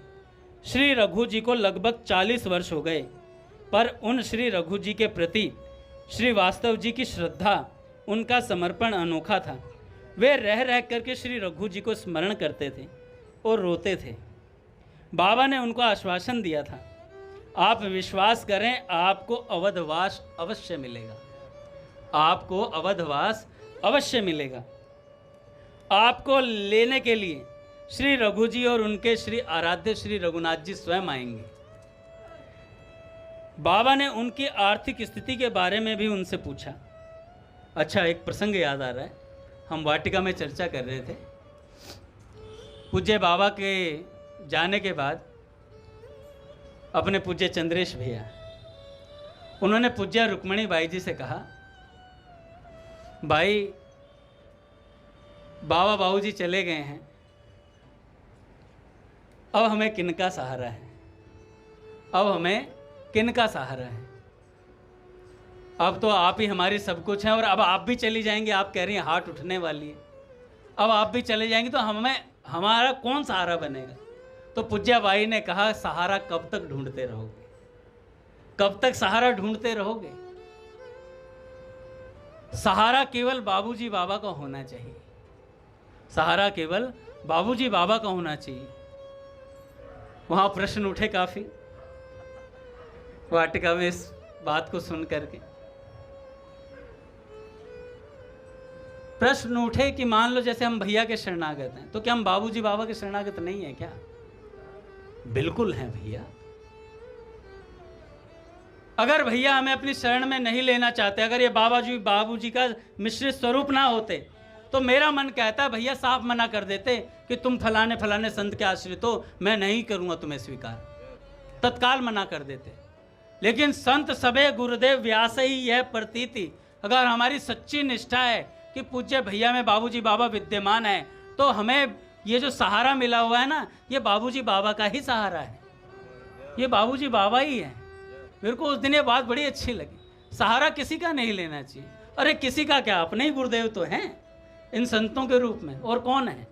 श्री रघु जी को लगभग 40 वर्ष हो गए, पर उन श्री रघु जी के प्रति श्रीवास्तव जी की श्रद्धा, उनका समर्पण अनोखा था। वे रह रह करके श्री रघु जी को स्मरण करते थे और रोते थे। बाबा ने उनको आश्वासन दिया था, आप विश्वास करें, आपको अवधवास अवश्य मिलेगा, आपको अवधवास अवश्य मिलेगा। आपको लेने के लिए श्री रघु जी और उनके श्री आराध्य श्री रघुनाथ जी स्वयं आएंगे। बाबा ने उनकी आर्थिक स्थिति के बारे में भी उनसे पूछा। अच्छा, एक प्रसंग याद आ रहा है, हम वाटिका में चर्चा कर रहे थे। पूज्य बाबा के जाने के बाद अपने पूज्य चंद्रेश भैया, उन्होंने पूज्य रुक्मणी बाई जी से कहा, भाई बाबा बाबूजी चले गए हैं, अब हमें किनका सहारा है, अब हमें किनका सहारा है। अब तो आप ही हमारी सब कुछ हैं, और अब आप भी चली जाएंगे, आप कह रही हैं हार्ट उठने वाली है, अब आप भी चले जाएंगे तो हमारा कौन सहारा बनेगा। तो पूज्या बाई ने कहा, सहारा कब तक ढूंढते रहोगे, कब तक सहारा ढूंढते रहोगे। सहारा केवल बाबूजी बाबा का होना चाहिए, सहारा केवल बाबूजी बाबा का होना चाहिए। वहां प्रश्न उठे काफी वाटिका में इस बात को सुन करके। प्रश्न उठे कि मान लो जैसे हम भैया के शरणागत हैं, तो क्या हम बाबूजी बाबा के शरणागत नहीं है क्या? बिल्कुल हैं भैया। अगर भैया हमें अपनी शरण में नहीं लेना चाहते, अगर ये बाबूजी का मिश्रित स्वरूप ना होते, तो मेरा मन कहता है भैया साफ मना कर देते कि तुम फलाने फलाने संत के आश्रित हो, मैं नहीं करूंगा तुम्हें स्वीकार, तत्काल मना कर देते। लेकिन संत सबे गुरुदेव व्यास ही यह प्रतीति, अगर हमारी सच्ची निष्ठा है कि पूज्य भैया में बाबूजी बाबा विद्यमान है, तो हमें ये जो सहारा मिला हुआ है ना, ये बाबूजी बाबा का ही सहारा है, ये बाबूजी बाबा ही है। मेरे को उस दिन ये बात बड़ी अच्छी लगी। सहारा किसी का नहीं लेना चाहिए। अरे किसी का क्या, अपने ही गुरुदेव तो हैं इन संतों के रूप में, और कौन है।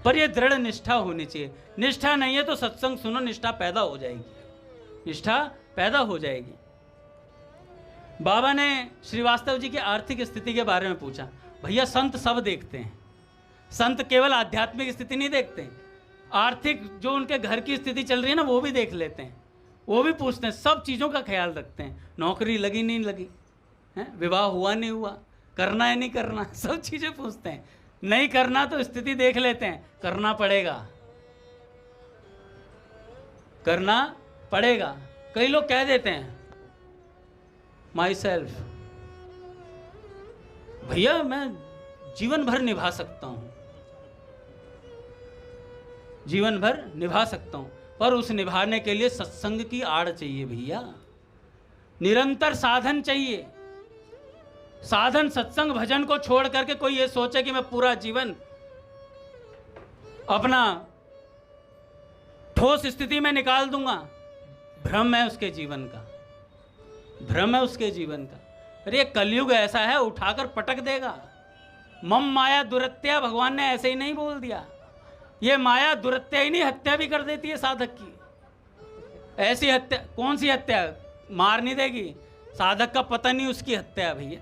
पर ये दृढ़ निष्ठा होनी चाहिए। निष्ठा नहीं है तो सत्संग सुनो, निष्ठा पैदा हो जाएगी, निष्ठा पैदा हो जाएगी। बाबा ने श्रीवास्तव जी की आर्थिक स्थिति के बारे में पूछा। भैया संत सब देखते हैं, संत केवल आध्यात्मिक स्थिति नहीं देखते, आर्थिक जो उनके घर की स्थिति चल रही है ना, वो भी देख लेते हैं, वो भी पूछते हैं, सब चीज़ों का ख्याल रखते हैं। नौकरी लगी नहीं लगी है, विवाह हुआ नहीं हुआ, करना है नहीं करना, सब चीज़ें पूछते हैं। नहीं करना तो स्थिति देख लेते हैं, करना पड़ेगा, करना पड़ेगा। कई लोग कह देते हैं माई सेल्फ, भैया मैं जीवन भर निभा सकता हूं, जीवन भर निभा सकता हूं, पर उस निभाने के लिए सत्संग की आड़ चाहिए भैया, निरंतर साधन चाहिए। साधन सत्संग भजन को छोड़ करके कोई ये सोचे कि मैं पूरा जीवन अपना ठोस स्थिति में निकाल दूंगा, भ्रम है उसके जीवन का, भ्रम है उसके जीवन का। अरे कलयुग ऐसा है, उठाकर पटक देगा। मम माया दुरत्या, भगवान ने ऐसे ही नहीं बोल दिया। ये माया दुरत्या ही नहीं, हत्या भी कर देती है साधक की। ऐसी हत्या, कौन सी हत्या, मार नहीं देगी, साधक का पतन ही उसकी हत्या है भैया।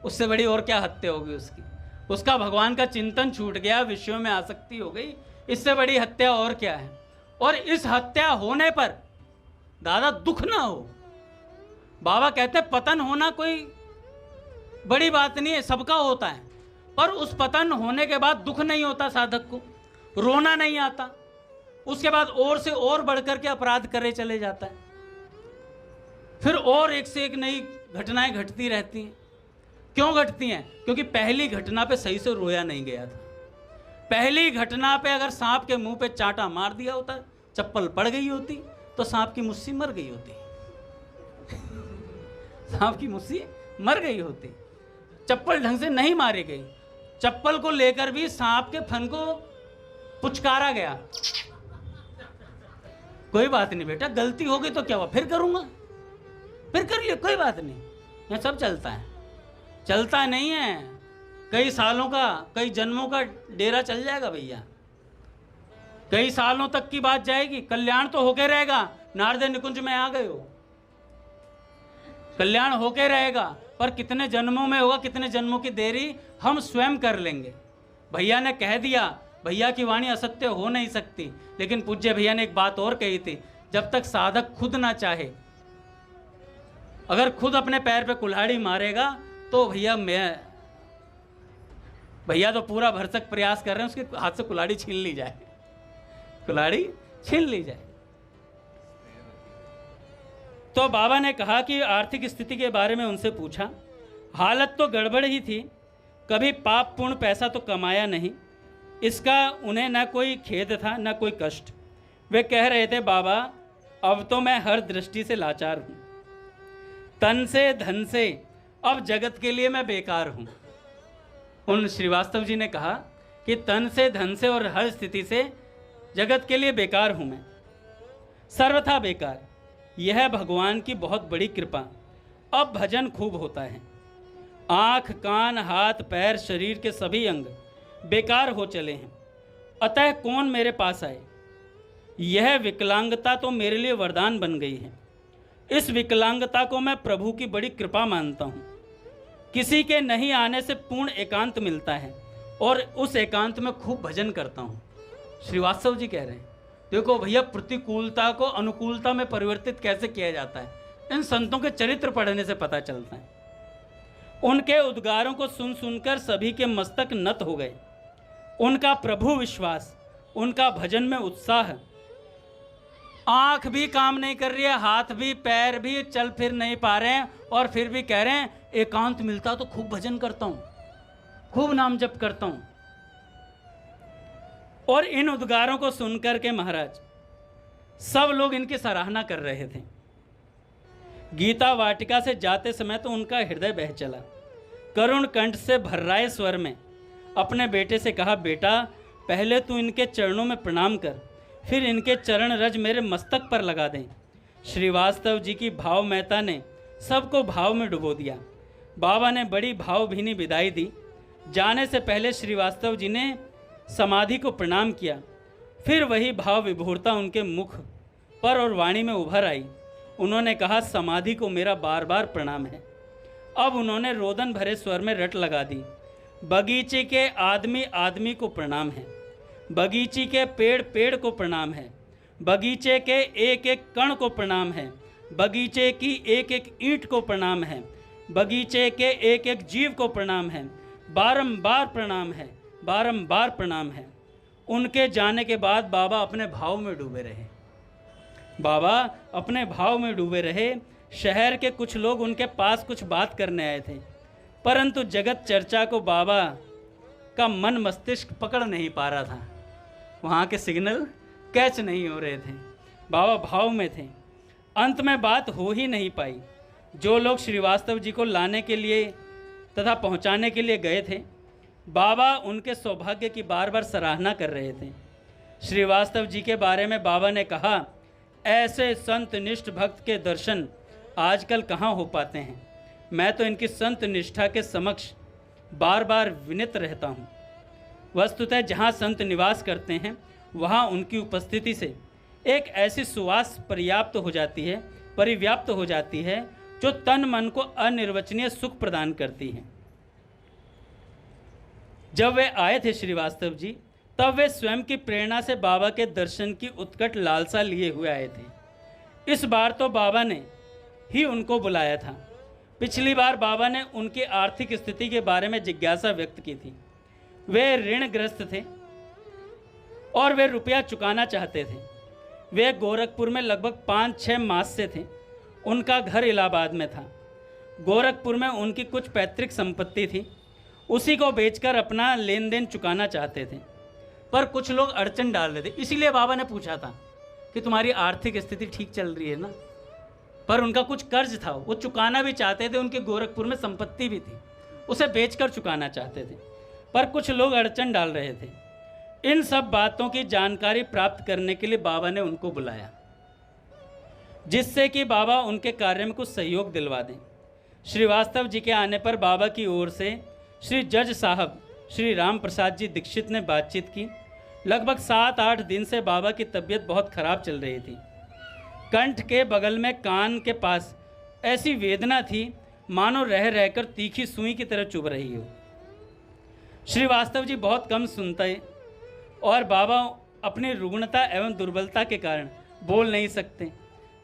उससे बड़ी और क्या हत्या होगी उसकी। उसका भगवान का चिंतन छूट गया, विषयों में आसक्ति हो गई, इससे बड़ी हत्या और क्या है। और इस हत्या होने पर दादा दुख ना हो। बाबा कहते पतन होना कोई बड़ी बात नहीं है, सबका होता है, पर उस पतन होने के बाद दुख नहीं होता साधक को, रोना नहीं आता, उसके बाद और से और बढ़कर के अपराध करे चले जाता है, फिर और एक से एक नई घटनाएं घटती रहती हैं। क्यों घटती हैं? क्योंकि पहली घटना पे सही से रोया नहीं गया था। पहली घटना पे अगर सांप के मुंह पे चांटा मार दिया होता, चप्पल पड़ गई होती, तो सांप की मुस्सी मर गई होती, सांप की मुस्सी मर गई होती। चप्पल ढंग से नहीं मारी गई, चप्पल को लेकर भी सांप के फन को पुचकारा गया। कोई बात नहीं बेटा, गलती हो गई तो क्या हुआ, फिर करूंगा, फिर कर लियो, कोई बात नहीं। यह सब चलता है, चलता नहीं है। कई सालों का, कई जन्मों का डेरा चल जाएगा भैया, कई सालों तक की बात जाएगी। कल्याण तो होके रहेगा, नारद निकुंज में आ गए हो, कल्याण होके रहेगा, पर कितने जन्मों में होगा, कितने जन्मों की देरी हम स्वयं कर लेंगे। भैया ने कह दिया, भैया की वाणी असत्य हो नहीं सकती, लेकिन पूज्य भैया ने एक बात और कही थी, जब तक साधक खुद ना चाहे, अगर खुद अपने पैर पे कुल्हाड़ी मारेगा तो भैया मैं भैया तो पूरा भरसक प्रयास कर रहे हैं उसके हाथ से कुल्हाड़ी छीन ली जाए, कुल्हाड़ी छीन ली जाए। तो बाबा ने कहा कि आर्थिक स्थिति के बारे में उनसे पूछा। हालत तो गड़बड़ ही थी, कभी पाप पूर्ण पैसा तो कमाया नहीं, इसका उन्हें न कोई खेद था न कोई कष्ट। वे कह रहे थे, बाबा अब तो मैं हर दृष्टि से लाचार हूँ, तन से धन से अब जगत के लिए मैं बेकार हूँ। उन श्रीवास्तव जी ने कहा कि तन से धन से और हर स्थिति से जगत के लिए बेकार हूँ मैं, सर्वथा बेकार। यह भगवान की बहुत बड़ी कृपा। अब भजन खूब होता है। आँख कान हाथ पैर शरीर के सभी अंग बेकार हो चले हैं, अतः कौन मेरे पास आए। यह विकलांगता तो मेरे लिए वरदान बन गई है। इस विकलांगता को मैं प्रभु की बड़ी कृपा मानता हूँ। किसी के नहीं आने से पूर्ण एकांत मिलता है और उस एकांत में खूब भजन करता हूँ। श्रीवास्तव जी कह रहे हैं, देखो भैया प्रतिकूलता को अनुकूलता में परिवर्तित कैसे किया जाता है, इन संतों के चरित्र पढ़ने से पता चलता है। उनके उद्गारों को सुन सुनकर सभी के मस्तक नत हो गए। उनका प्रभु विश्वास, उनका भजन में उत्साह। आंख भी काम नहीं कर रही है, हाथ भी पैर भी चल फिर नहीं पा रहे हैं, और फिर भी कह रहे हैं एकांत मिलता तो खूब भजन करता हूं, खूब नाम जप करता हूं। और इन उद्गारों को सुनकर के महाराज सब लोग इनकी सराहना कर रहे थे। गीता वाटिका से जाते समय तो उनका हृदय बह चला। करुण कंठ से भर्राए स्वर में अपने बेटे से कहा, बेटा पहले तू इनके चरणों में प्रणाम कर, फिर इनके चरण रज मेरे मस्तक पर लगा दें। श्रीवास्तव जी की भावमयता ने सबको भाव में डुबो दिया। बाबा ने बड़ी भावभीनी विदाई दी। जाने से पहले श्रीवास्तव जी ने समाधि को प्रणाम किया, फिर वही भाव विभोरता उनके मुख पर और वाणी में उभर आई। उन्होंने कहा, समाधि को मेरा बार बार प्रणाम है। अब उन्होंने रोदन भरे स्वर में रट लगा दी, बगीचे के आदमी आदमी को प्रणाम है, बगीचे के पेड़ पेड़ को प्रणाम है, बगीचे के एक एक कण को प्रणाम है, बगीचे की एक एक ईंट को प्रणाम है, बगीचे के एक एक जीव को प्रणाम है, बारंबार प्रणाम है, बारंबार प्रणाम है। उनके जाने के बाद बाबा अपने भाव में डूबे रहे। बाबा अपने भाव में डूबे रहे। शहर के कुछ लोग उनके पास कुछ बात करने आए थे, परंतु जगत चर्चा को बाबा का मन मस्तिष्क पकड़ नहीं पा रहा था। वहाँ के सिग्नल कैच नहीं हो रहे थे। बाबा भाव में थे। अंत में बात हो ही नहीं पाई। जो लोग श्रीवास्तव जी को लाने के लिए तथा पहुँचाने के लिए गए थे, बाबा उनके सौभाग्य की बार बार सराहना कर रहे थे। श्रीवास्तव जी के बारे में बाबा ने कहा, ऐसे संत निष्ठ भक्त के दर्शन आजकल कहाँ हो पाते हैं। मैं तो इनकी संत निष्ठा के समक्ष बार बार विनित रहता हूँ। वस्तुतः जहाँ संत निवास करते हैं वहाँ उनकी उपस्थिति से एक ऐसी सुवास परिव्याप्त हो जाती है जो तन मन को अनिर्वचनीय सुख प्रदान करती है। जब वे आए थे श्रीवास्तव जी, तब वे स्वयं की प्रेरणा से बाबा के दर्शन की उत्कट लालसा लिए हुए आए थे। इस बार तो बाबा ने ही उनको बुलाया था। पिछली बार बाबा ने उनकी आर्थिक स्थिति के बारे में जिज्ञासा व्यक्त की थी। वे ऋणग्रस्त थे और वे रुपया चुकाना चाहते थे। वे गोरखपुर में लगभग 5-6 मास से थे। उनका घर इलाहाबाद में था। गोरखपुर में उनकी कुछ पैतृक संपत्ति थी, उसी को बेचकर अपना लेन देन चुकाना चाहते थे। पर कुछ लोग अड़चन डाल रहे थे, इसीलिए बाबा ने पूछा था कि तुम्हारी आर्थिक स्थिति ठीक चल रही है ना। पर उनका कुछ कर्ज था, वो चुकाना भी चाहते थे। उनके गोरखपुर में संपत्ति भी थी, उसे बेचकर चुकाना चाहते थे, पर कुछ लोग अड़चन डाल रहे थे। इन सब बातों की जानकारी प्राप्त करने के लिए बाबा ने उनको बुलाया, जिससे कि बाबा उनके कार्य में कुछ सहयोग दिलवा दें। श्रीवास्तव जी के आने पर बाबा की ओर से श्री जज साहब श्री राम प्रसाद जी दीक्षित ने बातचीत की। लगभग 7-8 दिन से बाबा की तबीयत बहुत खराब चल रही थी। कंठ के बगल में कान के पास ऐसी वेदना थी मानो रह रहकर तीखी सुई की तरह चुभ रही हो। श्रीवास्तव जी बहुत कम सुनते और बाबा अपनी रुग्णता एवं दुर्बलता के कारण बोल नहीं सकते।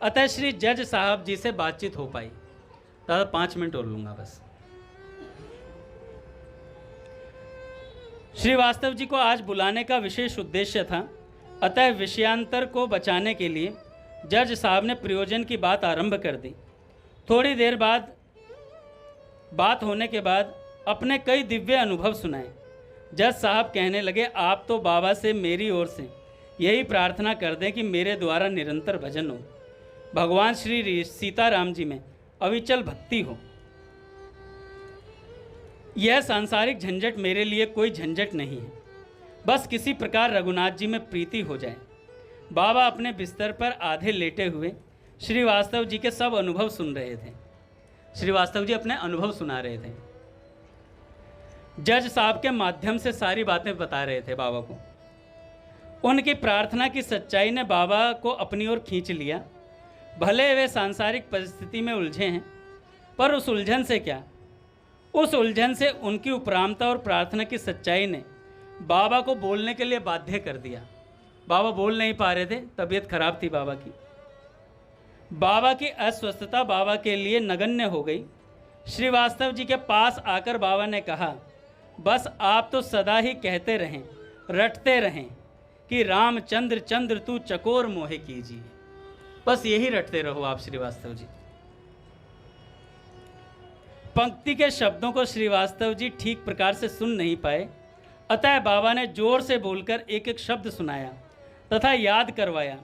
अतः श्री जज साहब जी से बातचीत हो पाई। दादा 5 मिनट और लूँगा बस। श्रीवास्तव जी को आज बुलाने का विशेष उद्देश्य था, अतः विषयांतर को बचाने के लिए जज साहब ने प्रयोजन की बात आरंभ कर दी। थोड़ी देर बाद बात होने के बाद अपने कई दिव्य अनुभव सुनाए। जज साहब कहने लगे, आप तो बाबा से मेरी ओर से यही प्रार्थना कर दें कि मेरे द्वारा निरंतर भजन हो, भगवान श्री सीताराम जी में अविचल भक्ति हो। यह सांसारिक झंझट मेरे लिए कोई झंझट नहीं है, बस किसी प्रकार रघुनाथ जी में प्रीति हो जाए। बाबा अपने बिस्तर पर आधे लेटे हुए श्रीवास्तव जी के सब अनुभव सुन रहे थे। श्रीवास्तव जी अपने अनुभव सुना रहे थे, जज साहब के माध्यम से सारी बातें बता रहे थे बाबा को। उनकी प्रार्थना की सच्चाई ने बाबा को अपनी ओर खींच लिया। भले वे सांसारिक परिस्थिति में उलझे हैं, पर उस उलझन से क्या, उस उलझन से उनकी उपरामता और प्रार्थना की सच्चाई ने बाबा को बोलने के लिए बाध्य कर दिया। बाबा बोल नहीं पा रहे थे, तबीयत खराब थी बाबा की। बाबा की अस्वस्थता बाबा के लिए नगण्य हो गई। श्रीवास्तव जी के पास आकर बाबा ने कहा, बस आप तो सदा ही कहते रहें, रटते रहें कि रामचंद्र चंद्र तू चकोर मोहे कीजिए। बस यही रटते रहो आप श्रीवास्तव जी। पंक्ति के शब्दों को श्रीवास्तव जी ठीक प्रकार से सुन नहीं पाए, अतः बाबा ने जोर से बोलकर एक एक शब्द सुनाया तथा याद करवाया।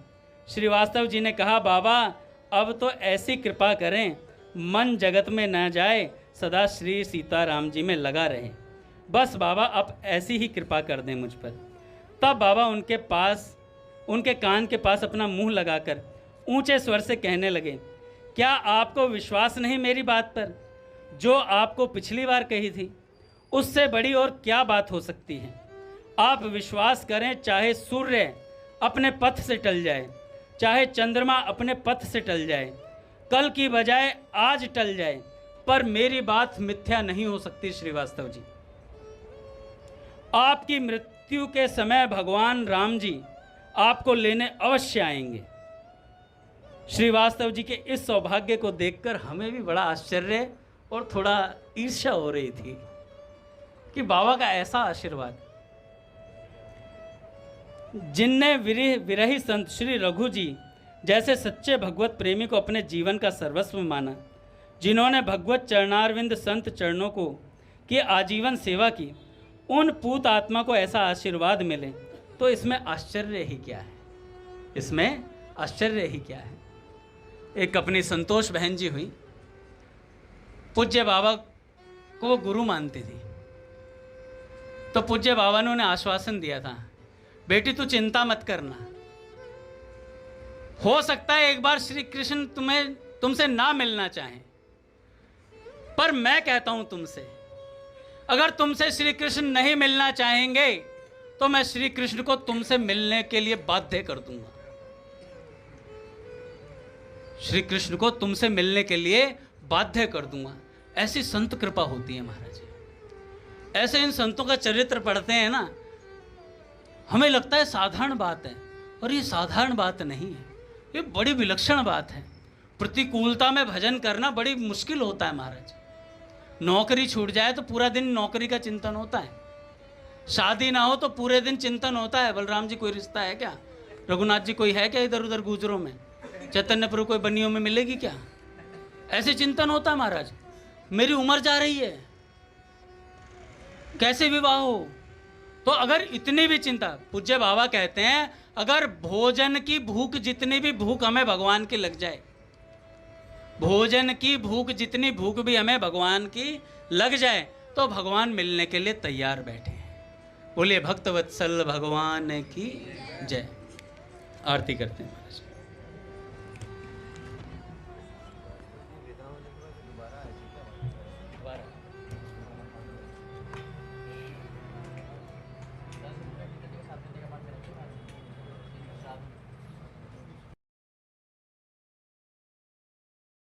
श्रीवास्तव जी ने कहा, बाबा अब तो ऐसी कृपा करें, मन जगत में न जाए, सदा श्री सीताराम जी में लगा रहे। बस बाबा अब ऐसी ही कृपा कर दें मुझ पर। तब बाबा उनके कान के पास अपना मुंह लगाकर ऊंचे स्वर से कहने लगे, क्या आपको विश्वास नहीं मेरी बात पर? जो आपको पिछली बार कही थी उससे बड़ी और क्या बात हो सकती है। आप विश्वास करें, चाहे सूर्य अपने पथ से टल जाए, चाहे चंद्रमा अपने पथ से टल जाए, कल की बजाय आज टल जाए, पर मेरी बात मिथ्या नहीं हो सकती। श्रीवास्तव जी, आपकी मृत्यु के समय भगवान राम जी आपको लेने अवश्य आएंगे। श्रीवास्तव जी के इस सौभाग्य को देखकर हमें भी बड़ा आश्चर्य और थोड़ा ईर्ष्या हो रही थी कि बाबा का ऐसा आशीर्वाद। जिनने विरही संत श्री रघु जी जैसे सच्चे भगवत प्रेमी को अपने जीवन का सर्वस्व माना, जिन्होंने भगवत चरणारविंद संत चरणों को की आजीवन सेवा की, उन पूत आत्मा को ऐसा आशीर्वाद मिले तो इसमें आश्चर्य ही क्या है? इसमें आश्चर्य ही क्या है? एक अपनी संतोष बहन जी हुई, पूज्य बाबा को वो गुरु मानती थी। तो पूज्य बाबा ने उन्हें आश्वासन दिया था, बेटी तू चिंता मत करना, हो सकता है एक बार श्री कृष्ण तुमसे ना मिलना चाहें, पर मैं कहता हूं तुमसे, अगर तुमसे श्री कृष्ण नहीं मिलना चाहेंगे तो मैं श्री कृष्ण को तुमसे मिलने के लिए बाध्य कर दूंगा। श्री कृष्ण को तुमसे मिलने के लिए बाध्य कर दूंगा। ऐसी संत कृपा होती है महाराज जी। ऐसे इन संतों का चरित्र पढ़ते हैं ना, हमें लगता है साधारण बात है, और ये साधारण बात नहीं है, ये बड़ी विलक्षण बात है। प्रतिकूलता में भजन करना बड़ी मुश्किल होता है महाराज। नौकरी छूट जाए तो पूरा दिन नौकरी का चिंतन होता है, शादी ना हो तो पूरे दिन चिंतन होता है, बलराम जी कोई रिश्ता है क्या, रघुनाथ जी कोई है क्या इधर उधर गुजरों में, चैतन्य प्रभु कोई बनियों में मिलेगी क्या, ऐसे चिंतन होता है महाराज। मेरी उम्र जा रही है, कैसे विवाह हो? तो अगर इतनी भी चिंता, पूज्य बाबा कहते हैं, अगर भोजन की भूख जितनी भी भूख हमें भगवान की लग जाए, भोजन की भूख जितनी भूख भी हमें भगवान की लग जाए, तो भगवान मिलने के लिए तैयार बैठे हैं। बोलिए भक्तवत्सल भगवान की जय। आरती करते हैं महाराज।